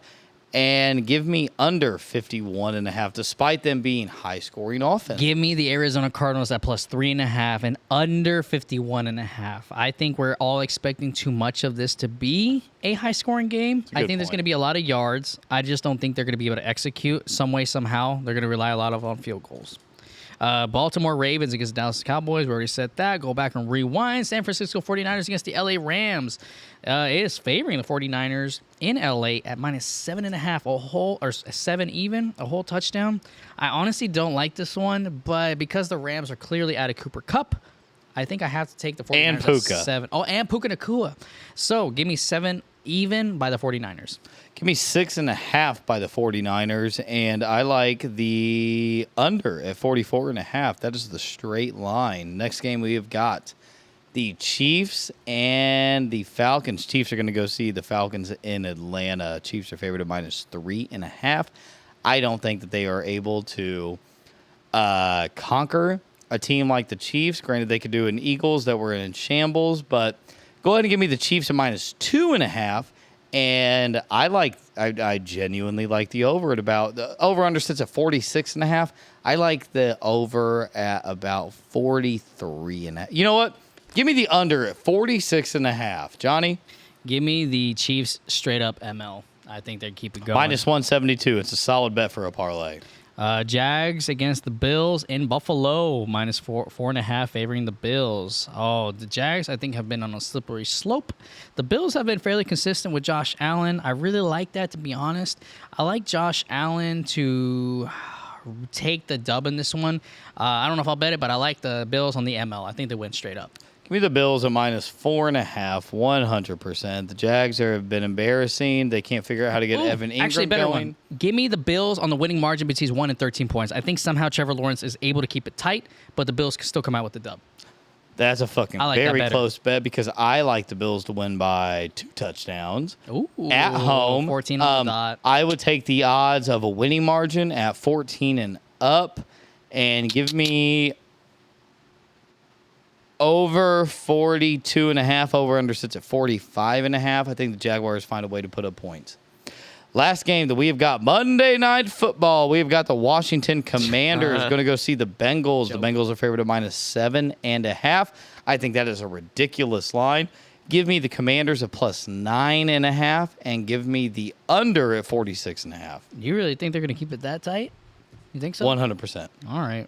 and give me under 51.5, despite them being high-scoring offense. Give me the Arizona Cardinals at +3.5 and under 51.5. I think we're all expecting too much of this to be a high-scoring game. I think there's going to be a lot of yards. I just don't think they're going to be able to execute some way, somehow. They're going to rely a lot on field goals. Baltimore Ravens against Dallas Cowboys. We already said that. Go back and rewind. San Francisco 49ers against the LA Rams. It is favoring the 49ers in LA at -7.5, or 7 even, a whole touchdown. I honestly don't like this one, but because the Rams are clearly out of Cooper Kupp, I think I have to take the 49ers And at Puka. 7. Oh, and Puka Nacua. So give me 7 even by the 49ers. Give me 6.5 by the 49ers, and I like the under at 44.5. That is the straight line. Next game we have got the Chiefs and the Falcons. Chiefs are going to go see the Falcons in Atlanta. Chiefs are favored at -3.5. I don't think that they are able to conquer a team like the Chiefs. Granted, they could do an Eagles that were in shambles, but go ahead and give me the Chiefs at -2.5. And I genuinely like the over at about the over under sits at 46.5. I like the over at about 43.5. You know what? Give me the under at 46.5. Johnny? Give me the Chiefs straight up ML. I think they keep it going. -172. It's a solid bet for a parlay. Jags against the Bills in Buffalo, -4.5, favoring the Bills. Oh, the Jags, I think, have been on a slippery slope. The Bills have been fairly consistent with Josh Allen. I really like that, to be honest. I like Josh Allen to take the dub in this one. I don't know if I'll bet it, but I like the Bills on the ML. I think they win straight up. Give me the Bills at -4.5, 100%. The Jags have been embarrassing. They can't figure out how to get Evan Ingram actually, better going. one. Give me the Bills on the winning margin between 1 and 13 points. I think somehow Trevor Lawrence is able to keep it tight, but the Bills can still come out with the dub. That's a fucking I like that very better. close bet because I like the Bills to win by 2 touchdowns. Ooh, At home. 14 on the dot. I would take the odds of a winning margin at 14 and up and give me over 42.5. Over under sits at 45.5. I think the Jaguars find a way to put up points. Last game that we have got Monday Night Football. We have got the Washington Commanders going to go see the Bengals. The Bengals are favored at -7.5. I think that is a ridiculous line. Give me the Commanders at +9.5 and give me the under at 46.5. You really think they're going to keep it that tight? You think so? 100%. All right.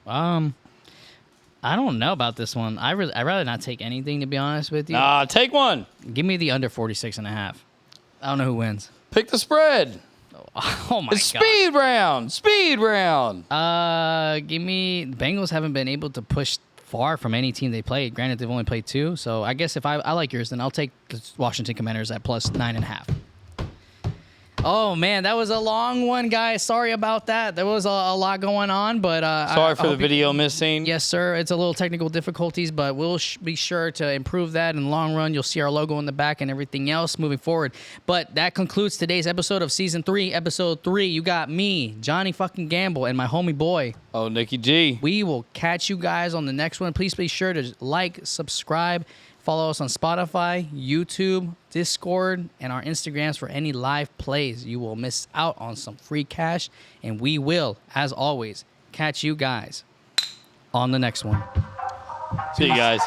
I don't know about this one. I'd rather not take anything, to be honest with you. Nah, take one. Give me the under 46.5. I don't know who wins. Pick the spread. Oh my It's god. speed round. Speed round. Give me the Bengals haven't been able to push far from any team they played. Granted, they've only played 2, so I guess if I like yours, then I'll take the Washington Commanders at plus 9.5. Oh man, that was a long one, guys. Sorry about that. There was a lot going on, but Sorry for the video missing. Yes, sir. It's a little technical difficulties, but we'll be sure to improve that in the long run. You'll see our logo in the back and everything else moving forward. But that concludes today's episode of Season 3, Episode 3. You got me, Jonny fucking Gamble, and my homie boy. Oh, Nicky G. We will catch you guys on the next one. Please be sure to like, subscribe, follow us on Spotify, YouTube, Discord, and our Instagrams for any live plays. You will miss out on some free cash, and we will, as always, catch you guys on the next one. See you guys.